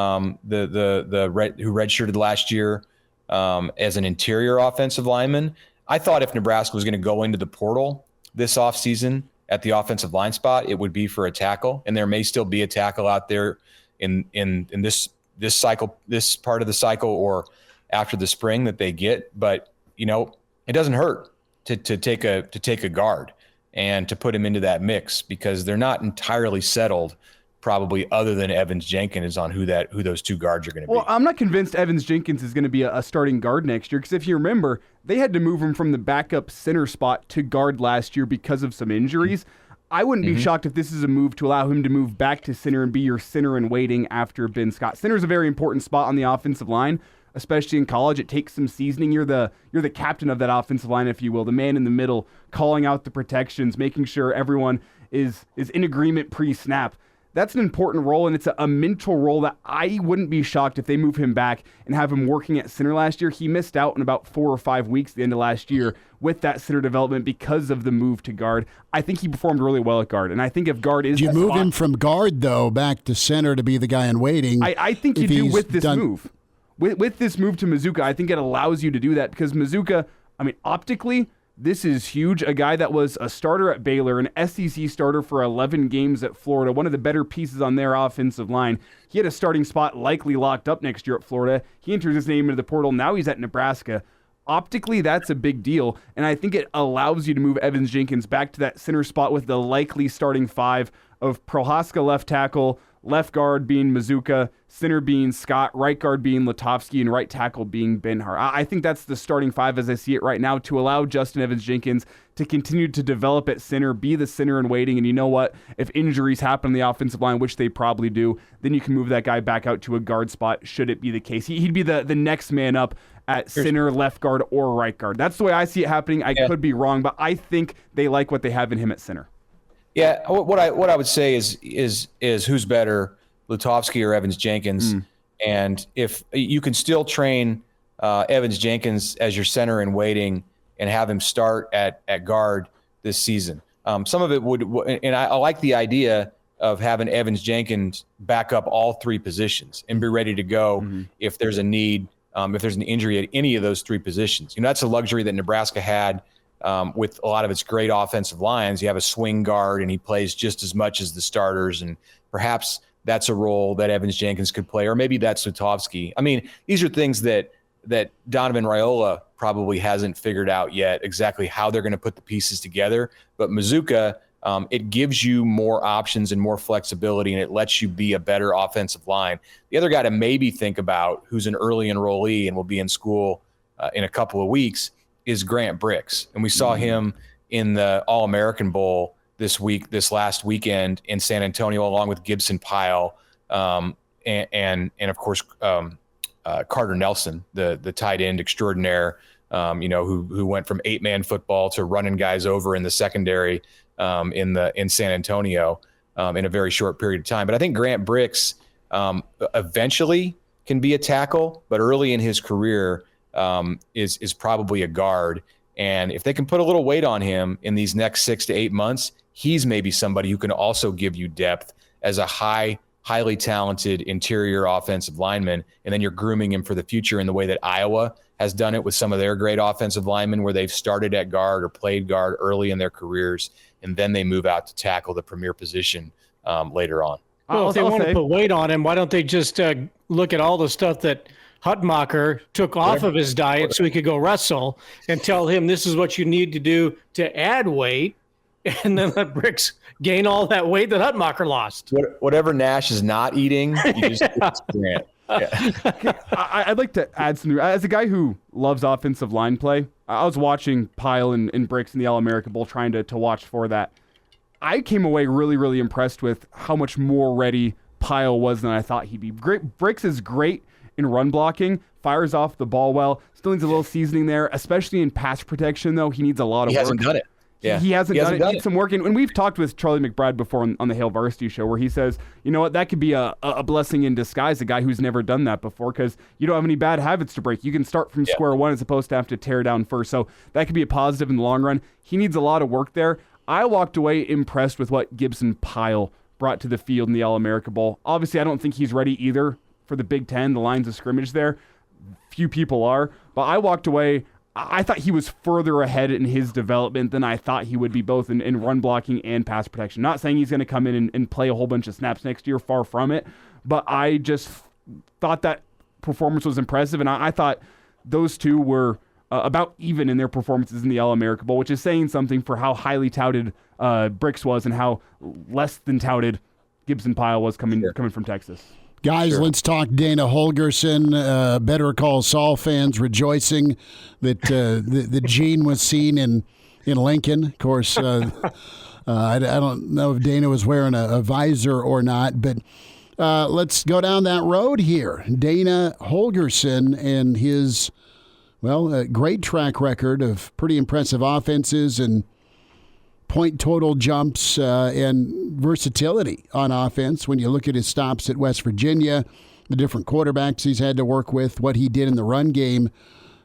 redshirted last year as an interior offensive lineman. I thought if Nebraska was going to go into the portal this offseason at the offensive line spot, it would be for a tackle, and there may still be a tackle out there in this cycle, this part of the cycle, or after the spring that they get. But it doesn't hurt to take a guard and to put him into that mix, because they're not entirely settled, probably, other than Evans-Jenkins, on who those two guards are going to be.
Well, I'm not convinced Evans-Jenkins is going to be a starting guard next year, because if you remember, they had to move him from the backup center spot to guard last year because of some injuries. I wouldn't be shocked if this is a move to allow him to move back to center and be your center in waiting after Ben Scott. Center is a very important spot on the offensive line, especially in college. It takes some seasoning. You're the captain of that offensive line, if you will, the man in the middle, calling out the protections, making sure everyone is in agreement pre-snap. That's an important role, and it's a mental role that I wouldn't be shocked if they move him back and have him working at center last year. He missed out in about 4 or 5 weeks at the end of last year with that center development because of the move to guard. I think he performed really well at guard, and I think if guard is...
Do you move him from guard, though, back to center to be the guy in waiting?
I think you do with this move. With this move to Mazuka, I think it allows you to do that, because Mazuka, optically... This is huge. A guy that was a starter at Baylor, an SEC starter for 11 games at Florida, one of the better pieces on their offensive line. He had a starting spot likely locked up next year at Florida. He enters his name into the portal. Now he's at Nebraska. Optically, that's a big deal, and I think it allows you to move Evans-Jenkins back to that center spot with the likely starting 5 of Prohaska left tackle, left guard being Mazuka, center being Scott, right guard being Lutovsky, and right tackle being Benhar. I think that's the starting five as I see it right now to allow Justin Evans-Jenkins to continue to develop at center, be the center in waiting. And you know what? If injuries happen on the offensive line, which they probably do, then you can move that guy back out to a guard spot should it be the case. He'd be the next man up at center, left guard, or right guard. That's the way I see it happening. I could be wrong, but I think they like what they have in him at center.
Yeah, what I would say is who's better, Lutovsky or Evans-Jenkins? And if you can still train Evans-Jenkins as your center in waiting and have him start at guard this season. Some of it would, and I like the idea of having Evans-Jenkins back up all three positions and be ready to go if there's a need, if there's an injury at any of those three positions. That's a luxury that Nebraska had with a lot of its great offensive lines. You have a swing guard, and he plays just as much as the starters, and perhaps that's a role that Evans-Jenkins could play, or maybe that's Lutovsky. I mean, these are things that Donovan Raiola probably hasn't figured out yet exactly how they're going to put the pieces together. But Mazuka, it gives you more options and more flexibility, and it lets you be a better offensive line. The other guy to maybe think about, who's an early enrollee and will be in school in a couple of weeks, is Grant Brix. And we saw him in the All-American Bowl this last weekend in San Antonio, along with Gibson Pyle and of course Carter Nelson, the tight end extraordinaire, who went from 8-man football to running guys over in the secondary in San Antonio in a very short period of time. But I think Grant Brix eventually can be a tackle, but early in his career is probably a guard. And if they can put a little weight on him in these next 6 to 8 months, he's maybe somebody who can also give you depth as a highly talented interior offensive lineman. And then you're grooming him for the future in the way that Iowa has done it with some of their great offensive linemen, where they've started at guard or played guard early in their careers, and then they move out to tackle the premier position later on.
Well, if they want to put weight on him, why don't they just look at all the stuff that Hutmacher took off of his diet so he could go wrestle, and tell him this is what you need to do to add weight, and then let Brix gain all that weight that Hutmacher lost.
Whatever Nash is not eating, you just Grant. Yeah.
I'd like to add some, as a guy who loves offensive line play, I was watching Pyle and Brix in the All-American Bowl, trying to watch for that. I came away really, really impressed with how much more ready Pyle was than I thought he'd be. Brix is great in run blocking, fires off the ball well, still needs a little seasoning there, especially in pass protection, though. He needs a lot of work.
He hasn't done it. Yeah.
He hasn't done it. Needs some work. And we've talked with Charlie McBride before on the Hail Varsity show, where he says, you know what, that could be a blessing in disguise, a guy who's never done that before, because you don't have any bad habits to break. You can start from square one as opposed to have to tear down first. So that could be a positive in the long run. He needs a lot of work there. I walked away impressed with what Gibson Pyle brought to the field in the All-America Bowl. Obviously, I don't think he's ready either for the Big Ten, the lines of scrimmage there. Few people are. But I walked away, I thought he was further ahead in his development than I thought he would be, both in run blocking and pass protection. Not saying he's going to come in and play a whole bunch of snaps next year, far from it. But I just thought that performance was impressive, and I thought those two were about even in their performances in the All-America Bowl, which is saying something for how highly touted Brix was and how less than touted Gibson Pyle was coming from Texas.
Guys, let's talk Dana Holgorsen. Better Call Saul fans rejoicing that the gene was seen in Lincoln. Of course, I don't know if Dana was wearing a visor or not, but let's go down that road here. Dana Holgorsen and his, great track record of pretty impressive offenses and point total jumps and versatility on offense. When you look at his stops at West Virginia, the different quarterbacks he's had to work with, what he did in the run game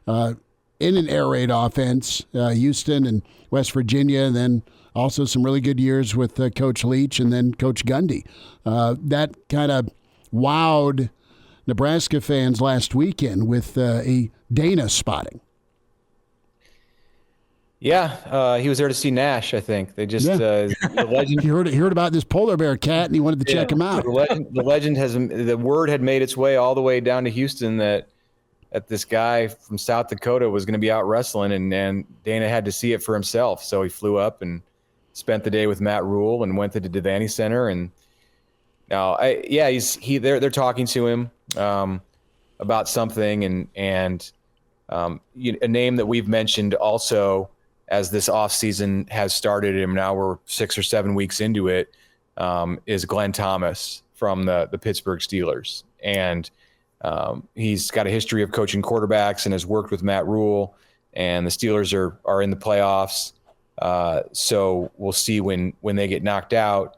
in an air raid offense, Houston and West Virginia, and then also some really good years with Coach Leach and then Coach Gundy. That kind of wowed Nebraska fans last weekend with a Dana spotting.
Yeah, he was there to see Nash, I think. They just the legend.
He heard about this polar bear cat, and he wanted to check him out.
The word had made its way all the way down to Houston that this guy from South Dakota was going to be out wrestling, and Dana had to see it for himself. So he flew up and spent the day with Matt Rule and went to the Devaney Center and No, they're talking to him about something, and a name that we've mentioned also as this offseason has started, and now we're 6 or 7 weeks into it, is Glenn Thomas from the Pittsburgh Steelers. And he's got a history of coaching quarterbacks and has worked with Matt Rule, and the Steelers are in the playoffs. So we'll see when they get knocked out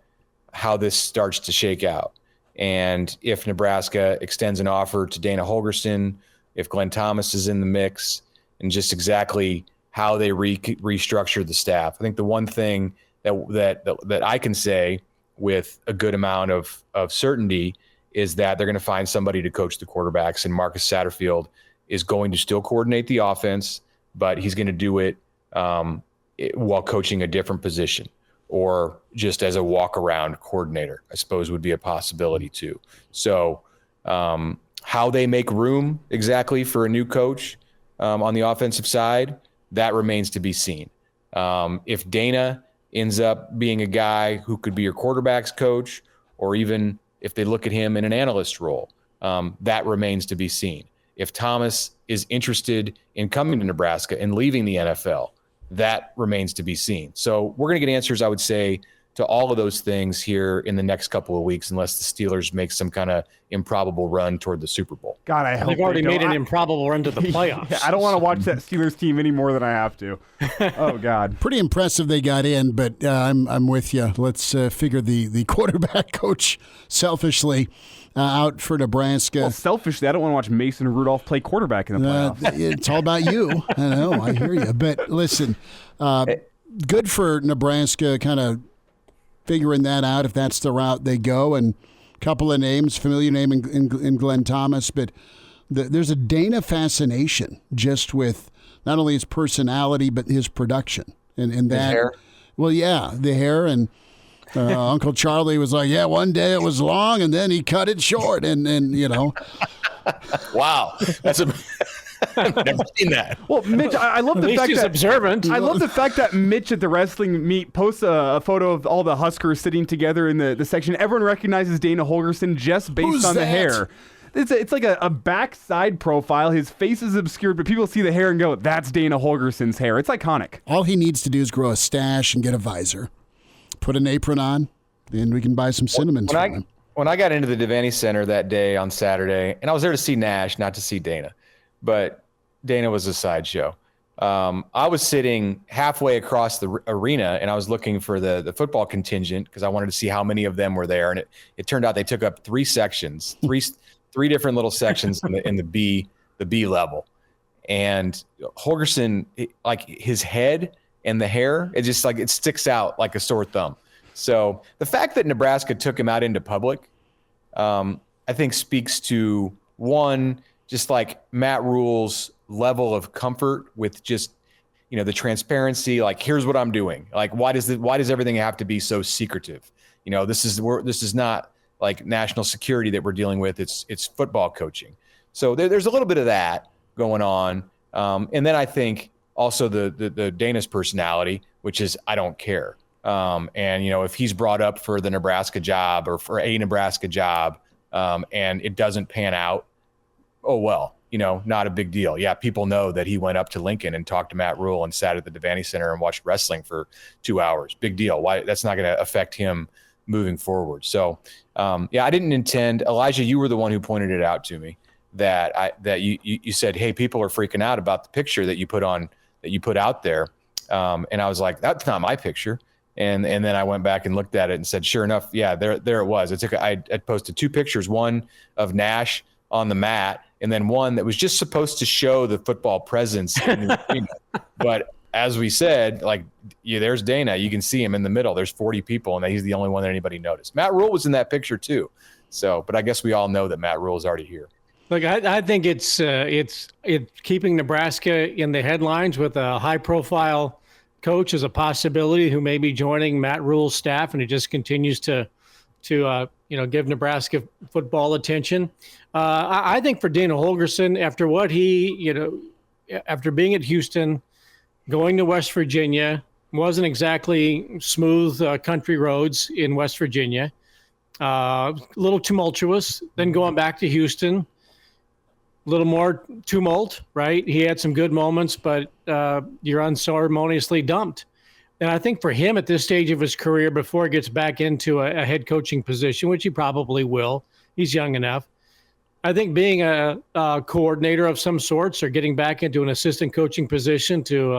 how this starts to shake out. And if Nebraska extends an offer to Dana Holgorsen, if Glenn Thomas is in the mix, and just exactly how they restructure the staff. I think the one thing that I can say with a good amount of certainty is that they're going to find somebody to coach the quarterbacks, and Marcus Satterfield is going to still coordinate the offense, but he's going to do it while coaching a different position, or just as a walk-around coordinator, I suppose would be a possibility too. So how they make room exactly for a new coach on the offensive side, that remains to be seen. If Dana ends up being a guy who could be your quarterback's coach, or even if they look at him in an analyst role, that remains to be seen. If Thomas is interested in coming to Nebraska and leaving the NFL, that remains to be seen. So we're going to get answers, I would say, to all of those things here in the next couple of weeks, unless the Steelers make some kind of improbable run toward the Super Bowl.
God, I hope
they've already made an improbable run to the playoffs.
I don't want to watch that Steelers team any more than I have to. Oh God,
pretty impressive they got in, but I'm with you. Let's figure the quarterback coach selfishly out for Nebraska.
Well, selfishly, I don't want to watch Mason Rudolph play quarterback in the playoffs.
It's all about you. I know. I hear you. But listen, good for Nebraska kind of figuring that out if that's the route they go. And a couple of names, familiar name in Glenn Thomas, but there's a Dana fascination just with not only his personality but his production and that.
Hair.
Well, yeah, the hair. And Uncle Charlie was like, yeah, one day it was long and then he cut it short, and
Wow, that's I've never seen that.
Well, Mitch, I love the fact
he's
that
observant.
I love the fact that Mitch at the wrestling meet posts a photo of all the Huskers sitting together in the section. Everyone recognizes Dana Holgorsen just based on the hair. It's like a backside profile. His face is obscured, but people see the hair and go, that's Dana Holgorsen's hair. It's iconic.
All he needs to do is grow a stash and get a visor, put an apron on, and we can buy some cinnamons from him.
When I got into the Devaney Center that day on Saturday, and I was there to see Nash, not to see Dana, but Dana was a sideshow. I was sitting halfway across the arena, and I was looking for the football contingent because I wanted to see how many of them were there. And it turned out they took up three sections, three different little sections in the B level. And Holgorsen, like his head and the hair, it just like it sticks out like a sore thumb. So the fact that Nebraska took him out into public, I think speaks to one, just like Matt Rule's level of comfort with just, the transparency, like, here's what I'm doing. Like, why does everything have to be so secretive? This is not like national security that we're dealing with. It's football coaching. So there's a little bit of that going on. And then I think also the Dana's personality, which is, I don't care. And if he's brought up for the Nebraska job or for a Nebraska job, and it doesn't pan out, oh, well, not a big deal. Yeah, people know that he went up to Lincoln and talked to Matt Rule and sat at the Devaney Center and watched wrestling for 2 hours. Big deal. Why? That's not going to affect him moving forward. So, I didn't intend. Elijah, you were the one who pointed it out to me that you said, hey, people are freaking out about the picture that you put out there, and I was like, that's not my picture. And then I went back and looked at it and said, sure enough, yeah, there it was. I posted 2 pictures, one of Nash on the mat, and then one that was just supposed to show the football presence in the arena. But as we said, there's Dana. You can see him in the middle. There's 40 people, and he's the only one that anybody noticed. Matt Rule was in that picture too. So, but I guess we all know that Matt Rule is already here.
Look, I think it's keeping Nebraska in the headlines with a high-profile coach is a possibility who may be joining Matt Rule's staff, and he just continues to give Nebraska football attention. I think for Dana Holgorsen, after what after being at Houston, going to West Virginia, wasn't exactly smooth country roads in West Virginia. A little tumultuous. Then going back to Houston, a little more tumult, right? He had some good moments, but you're unceremoniously dumped. And I think for him at this stage of his career, before he gets back into a head coaching position, which he probably will, he's young enough. I think being a coordinator of some sorts or getting back into an assistant coaching position to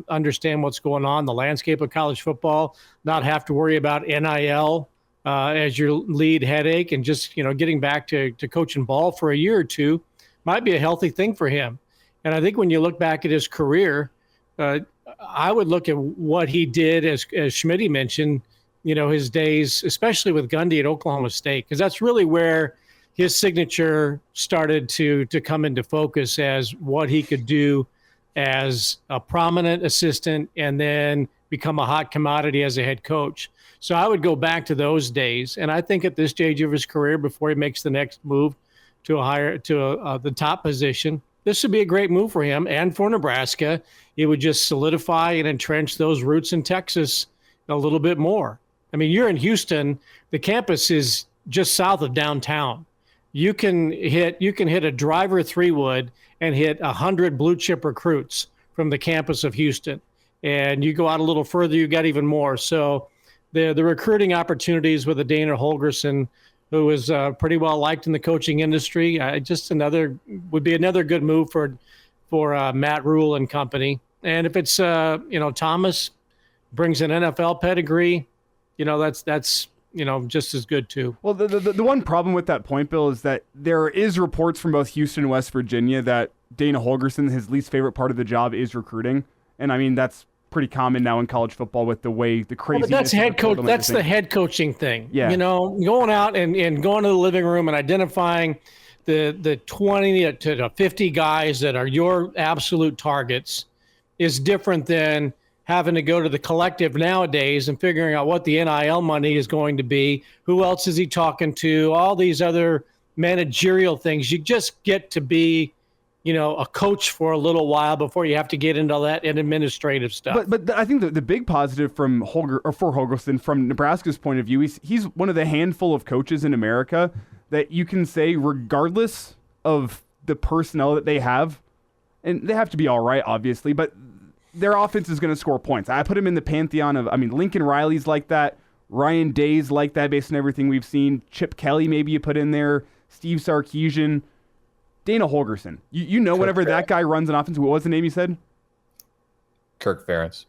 understand what's going on, the landscape of college football, not have to worry about NIL as your lead headache, and just, getting back to coaching ball for a year or two might be a healthy thing for him. And I think when you look back at his career, I would look at what he did, as Schmidt mentioned, his days, especially with Gundy at Oklahoma State, because that's really where his signature started to come into focus as what he could do as a prominent assistant and then become a hot commodity as a head coach. So I would go back to those days. And I think at this stage of his career, before he makes the next move to the top position, this would be a great move for him and for Nebraska. It would just solidify and entrench those roots in Texas a little bit more. I mean, you're in Houston. The campus is just south of downtown. You can hit a driver 3-wood and hit 100 blue chip recruits from the campus of Houston. And you go out a little further, you got even more. So the recruiting opportunities with a Dana Holgorsen, who is pretty well liked in the coaching industry, would be another good move for Matt Rule and company. And if it's Thomas brings an NFL pedigree, that's just as good too.
Well, the one problem with that point, Bill, is that there is reports from both Houston and West Virginia that Dana Holgorsen, his least favorite part of the job is recruiting. And I mean, that's pretty common now in college football with the way the crazy.
But that's head coach. That's the head coaching thing.
Yeah.
Going out and going to the living room and identifying the 20 to 50 guys that are your absolute targets is different than having to go to the collective nowadays and figuring out what the NIL money is going to be. Who else is he talking to? All these other managerial things. You just get to be, a coach for a little while before you have to get into all that administrative stuff.
But I think the big positive for Holgorsen, from Nebraska's point of view, he's one of the handful of coaches in America that you can say, regardless of the personnel that they have, and they have to be all right, obviously, but their offense is going to score points. I put him in the pantheon of, Lincoln Riley's like that, Ryan Day's like that based on everything we've seen, Chip Kelly maybe you put in there, Steve Sarkisian, Dana Holgorsen. Whenever that guy runs an offense, what was the name you said?
Kirk Ferentz.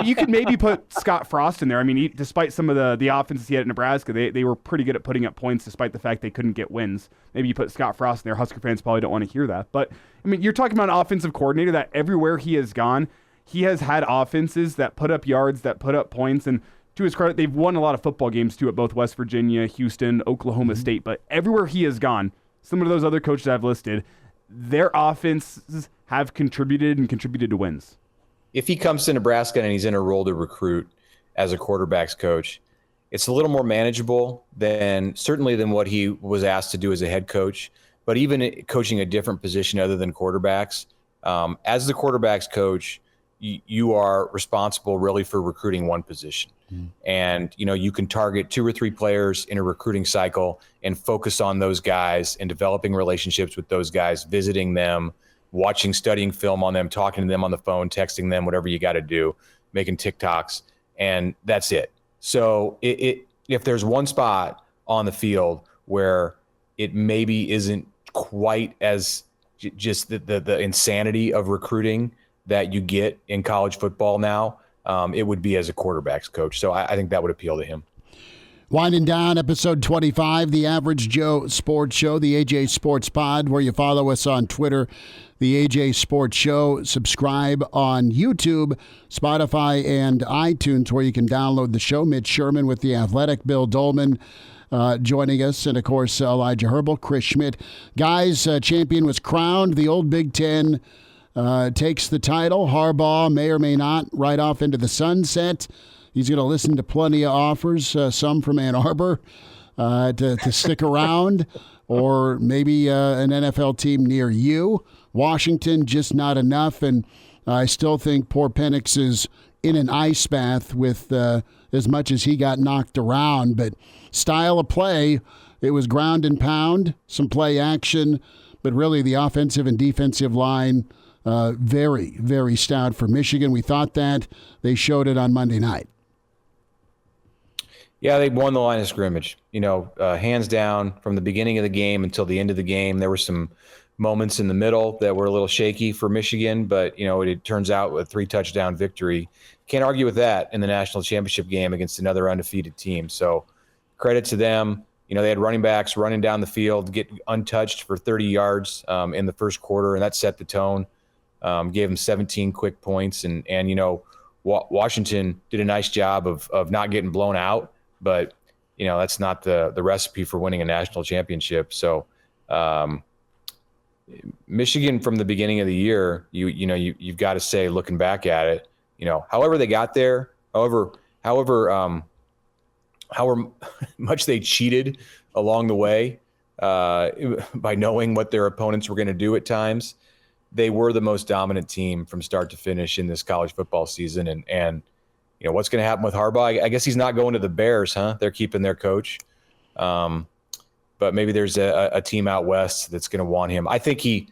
You could maybe put Scott Frost in there. Despite some of the offenses he had at Nebraska, they were pretty good at putting up points despite the fact they couldn't get wins. Maybe you put Scott Frost in there. Husker fans probably don't want to hear that. But, you're talking about an offensive coordinator that everywhere he has gone, he has had offenses that put up yards, that put up points. And to his credit, they've won a lot of football games, too, at both West Virginia, Houston, Oklahoma State. But everywhere he has gone, similar to those other coaches I've listed, their offenses have contributed to wins.
If he comes to Nebraska and he's in a role to recruit as a quarterbacks coach, it's a little more manageable than what he was asked to do as a head coach. But even coaching a different position other than quarterbacks, as the quarterbacks coach, you are responsible really for recruiting one position. And, you can target 2 or 3 players in a recruiting cycle and focus on those guys and developing relationships with those guys, visiting them, studying film on them, talking to them on the phone, texting them, whatever you got to do, making TikToks, and that's it. So if there's one spot on the field where it maybe isn't quite as just the insanity of recruiting that you get in college football now, it would be as a quarterbacks coach. So I think that would appeal to him.
Winding down episode 25, the Average Joe Sports Show, the AJ Sports Pod, where you follow us on Twitter, the AJ Sports Show. Subscribe on YouTube, Spotify, and iTunes, where you can download the show. Mitch Sherman with The Athletic, Bill Doleman joining us, and, of course, Elijah Herbel, Chris Schmidt. Guys, champion was crowned. The old Big Ten takes the title. Harbaugh may or may not ride off into the sunset. He's going to listen to plenty of offers, some from Ann Arbor, to stick around, or maybe an NFL team near you. Washington, just not enough. And I still think poor Penix's in an ice bath with as much as he got knocked around. But style of play, it was ground and pound, some play action, but really the offensive and defensive line, very, very stout for Michigan. We thought that. They showed it on Monday night.
Yeah, they won the line of scrimmage. Hands down from the beginning of the game until the end of the game. There were some moments in the middle that were a little shaky for Michigan, but it turns out a 3-touchdown victory. Can't argue with that in the national championship game against another undefeated team. So credit to them. They had running backs running down the field, get untouched for 30 yards in the first quarter, and that set the tone. Gave them 17 quick points, and Washington did a nice job of not getting blown out, but that's not the recipe for winning a national championship. So Michigan from the beginning of the year, you've got to say, looking back at it, however they got there, however much they cheated along the way by knowing what their opponents were going to do at times, they were the most dominant team from start to finish in this college football season. And what's going to happen with Harbaugh? I guess he's not going to the Bears, huh? They're keeping their coach. But maybe there's a team out west that's going to want him. I think he's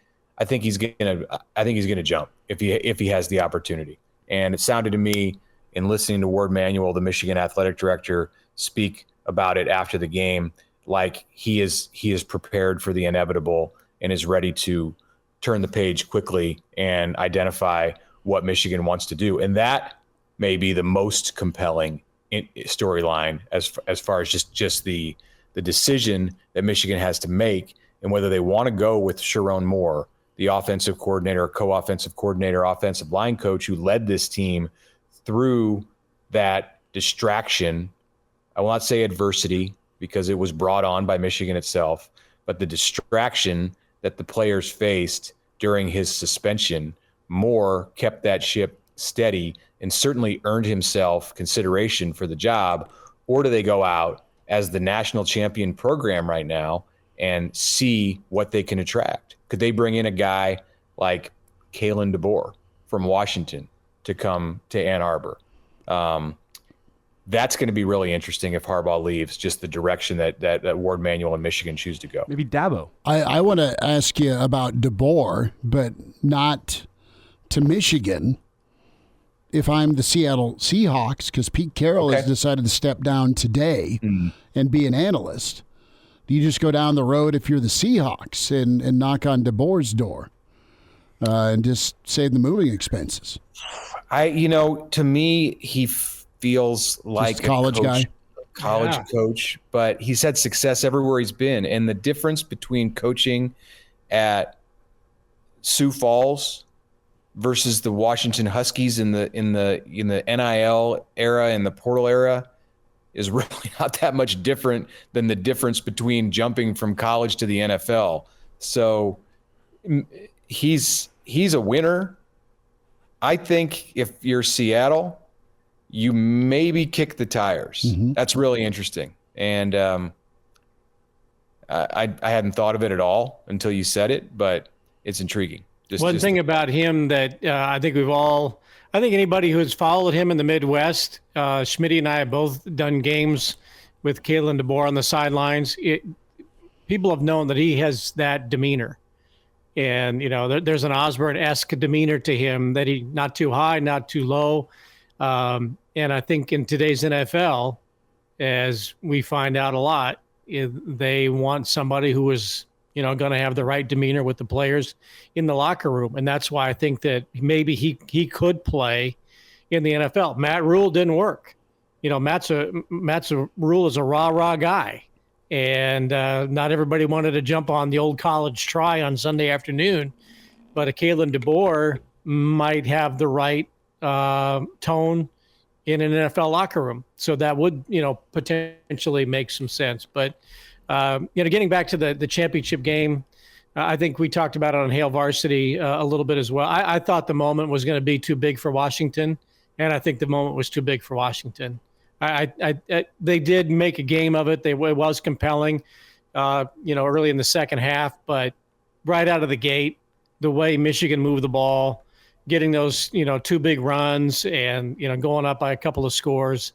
going to jump if he has the opportunity. And it sounded to me, in listening to Ward Manuel, the Michigan athletic director, speak about it after the game, like he is prepared for the inevitable and is ready to turn the page quickly and identify what Michigan wants to do. And that may be the most compelling storyline as far as just the decision that Michigan has to make, and whether they want to go with Sharon Moore, the offensive coordinator, co-offensive coordinator, offensive line coach who led this team through that distraction. I will not say adversity, because it was brought on by Michigan itself, but the distraction that the players faced during his suspension. Moore kept that ship steady and certainly earned himself consideration for the job. Or do they go out as the national champion program right now and see what they can attract? Could they bring in a guy like Kalen DeBoer from Washington to come to Ann Arbor? That's going to be really interesting if Harbaugh leaves, just the direction that Ward Manuel and Michigan choose to go.
Maybe Dabo.
I want to ask you about DeBoer, but not to Michigan. If I'm the Seattle Seahawks, because Pete Carroll has decided to step down today and be an analyst, do you just go down the road if you're the Seahawks and knock on DeBoer's door and just save the moving expenses?
To me, he feels like
just a college
coach, but he's had success everywhere he's been. And the difference between coaching at Sioux Falls versus the Washington Huskies in the NIL era and the portal era is really not that much different than the difference between jumping from college to the NFL. So he's a winner. I think if you're Seattle, you maybe kick the tires. Mm-hmm. That's really interesting. And I hadn't thought of it at all until you said it, but it's intriguing.
One thing about him that I think anybody who's followed him in the Midwest, Schmidt and I have both done games with Kalen DeBoer on the sidelines. People have known that he has that demeanor. And, there's an Osborne-esque demeanor to him, that he not too high, not too low. And I think in today's NFL, as we find out a lot, they want somebody who is, going to have the right demeanor with the players in the locker room. And that's why I think that maybe he could play in the NFL. Matt Rule didn't work. Matt's Rule is a rah-rah guy. And not everybody wanted to jump on the old college try on Sunday afternoon. But a Kalen DeBoer might have the right tone in an NFL locker room. So that would, potentially make some sense. But, getting back to the championship game, I think we talked about it on Hail Varsity a little bit as well. I thought the moment was going to be too big for Washington, and I think the moment was too big for Washington. They did make a game of it. It was compelling, early in the second half, but right out of the gate, the way Michigan moved the ball getting those, two big runs and, going up by a couple of scores.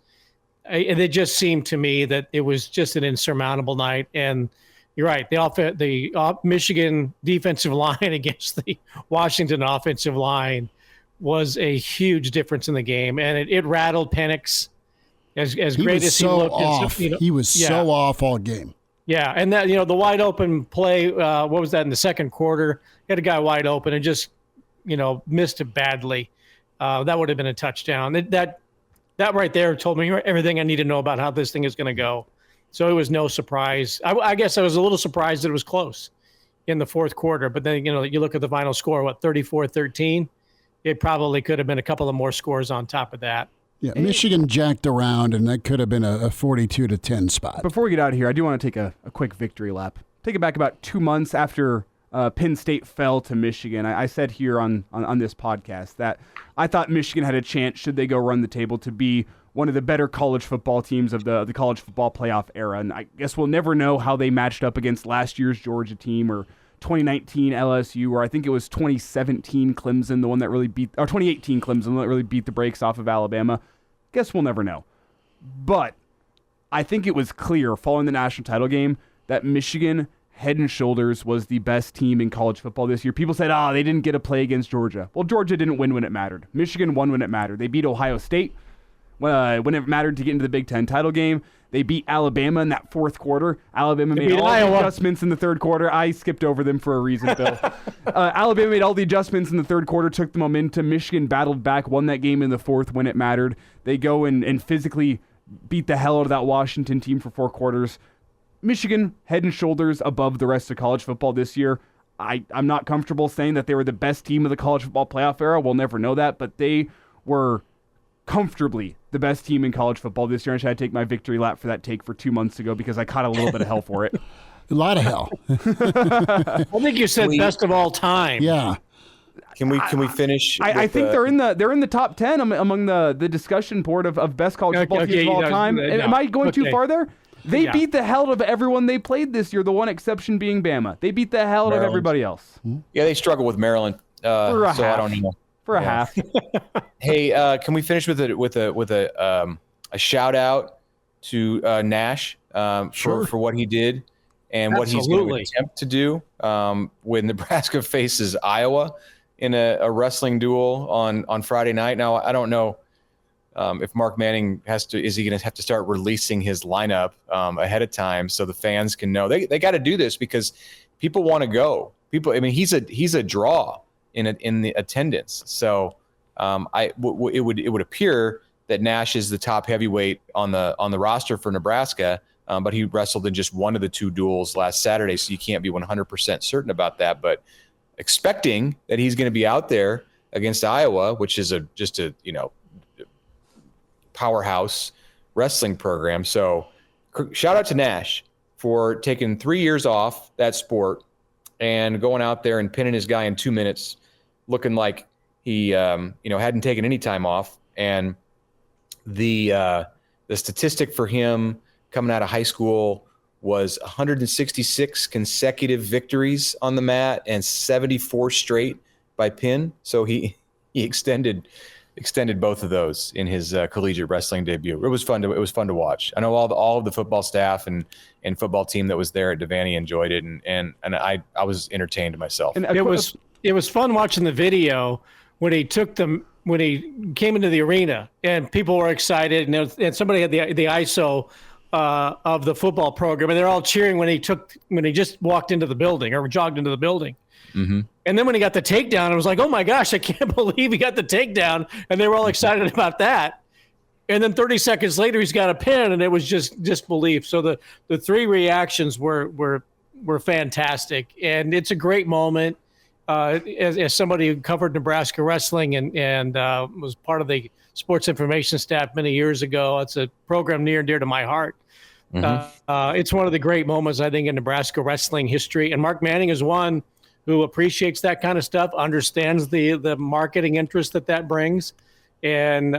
And it just seemed to me that it was just an insurmountable night. And you're right. The Michigan defensive line against the Washington offensive line was a huge difference in the game. And it rattled Penix as great as he looked.
Off. He was so off all game.
Yeah. And that, the wide open play, what was that in the second quarter? He had a guy wide open and just, missed it badly. That would have been a touchdown. That right there told me everything I need to know about how this thing is going to go. So it was no surprise. I guess I was a little surprised that it was close in the fourth quarter. But then, you look at the final score, 34-13? It probably could have been a couple of more scores on top of that.
Yeah, Michigan jacked around, and that could have been a 42-10 spot.
Before we get out of here, I do want to take a quick victory lap. Take it back about 2 months after Penn State fell to Michigan. I said here on this podcast that I thought Michigan had a chance, should they go run the table, to be one of the better college football teams of the college football playoff era. And I guess we'll never know how they matched up against last year's Georgia team or 2019 LSU, or I think it was 2017 Clemson, the one that really beat, or 2018 Clemson, the one that really beat the brakes off of Alabama. Guess we'll never know. But I think it was clear following the national title game that Michigan head and shoulders was the best team in college football this year. People said, they didn't get a play against Georgia. Well, Georgia didn't win when it mattered. Michigan won when it mattered. They beat Ohio State when it mattered to get into the Big Ten title game. They beat Alabama in that fourth quarter. Alabama made all the adjustments in the third quarter. I skipped over them for a reason, Bill. Alabama made all the adjustments in the third quarter, took the momentum. Michigan battled back, won that game in the fourth when it mattered. They go and physically beat the hell out of that Washington team for 4 quarters. Michigan, head and shoulders above the rest of college football this year. I'm not comfortable saying that they were the best team of the college football playoff era. We'll never know that, but they were comfortably the best team in college football this year. I should take my victory lap for that take for 2 months ago because I caught a little bit of hell for it.
A lot of hell.
I think you said best of all time.
Yeah.
Can we finish?
I think they're in the top 10 among the discussion board of best college football teams of all time. Am I going too far there? They beat the hell out of everyone they played this year, the one exception being Bama. They beat the hell out of everybody else.
Yeah, they struggle with Maryland.
For a half.
I don't know.
For a half.
Hey, can we finish with a shout out to Nash for what he did and what he's going to attempt to do when Nebraska faces Iowa in a wrestling duel on Friday night. Now, I don't know if Mark Manning is he going to have to start releasing his lineup ahead of time so the fans can know they got to do this because people want to go. He's a draw in the attendance. So it would appear that Nash is the top heavyweight on the roster for Nebraska, but he wrestled in just one of the 2 duels last Saturday, so you can't be 100% certain about that. But expecting that he's going to be out there against Iowa, which is just a powerhouse wrestling program. So shout out to Nash for taking 3 years off that sport and going out there and pinning his guy in 2 minutes, looking like he hadn't taken any time off. And the statistic for him coming out of high school was 166 consecutive victories on the mat and 74 straight by pin. So he extended both of those in his collegiate wrestling debut. It was fun to watch. I know all of the football staff and football team that was there at Devaney enjoyed it, and I was entertained myself.
And it was fun watching the video when he came into the arena and people were excited and somebody had the ISO of the football program and they're all cheering when he just walked into the building or jogged into the building. Mm-hmm. And then when he got the takedown, it was like, oh my gosh, I can't believe he got the takedown. And they were all excited about that. And then 30 seconds later, he's got a pin, and it was just disbelief. So the 3 reactions were fantastic. And it's a great moment. As somebody who covered Nebraska wrestling and was part of the sports information staff many years ago, it's a program near and dear to my heart. Mm-hmm. It's one of the great moments, I think, in Nebraska wrestling history. And Mark Manning is one who appreciates that kind of stuff, understands the marketing interest that brings. And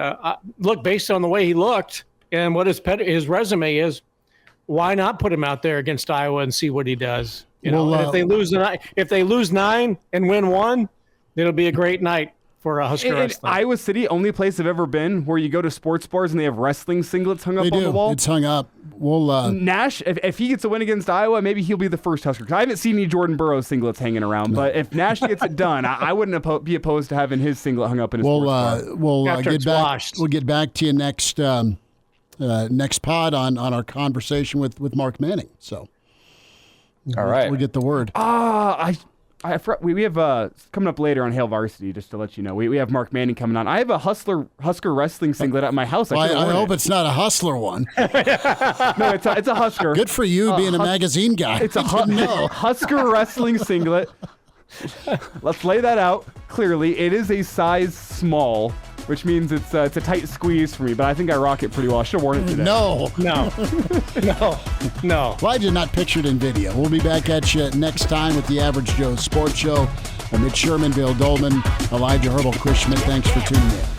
look, based on the way he looked and what his resume is, why not put him out there against Iowa and see what he does? If they lose 9 and win 1, it'll be a great night for Husker
In
wrestling.
Iowa City, only place I've ever been where you go to sports bars and they have wrestling singlets hung up
They
on
do.
the wall.
It's hung up. We'll
Nash, if he gets a win against Iowa, maybe he'll be the first Husker. 'Cause I haven't seen any Jordan Burroughs singlets hanging around, but if Nash gets it done, I wouldn't be opposed to having his singlet hung up in his sports bar.
we'll
After
get
it's
back.
washed.
We'll get back to you next next pod on our conversation with Mark Manning. So
All right.
we'll get the word.
I forgot, we have coming up later on Hail Varsity, just to let you know. We have Mark Manning coming on. I have a Husker wrestling singlet at my house.
I
should've worn
hope
it.
it's not a Hustler one.
No, it's a Husker.
Good for you being a magazine guy.
It's a Husker wrestling singlet. Let's lay that out clearly. It is a size small, which means it's a tight squeeze for me, but I think I rock it pretty well. I should have worn it today.
No.
No.
Why did not picture it in video? We'll be back at you next time with the Average Joe Sports Show. Mitch Sherman, Bill Doleman, Elijah Herbel, Chris Schmidt. Thanks for tuning in.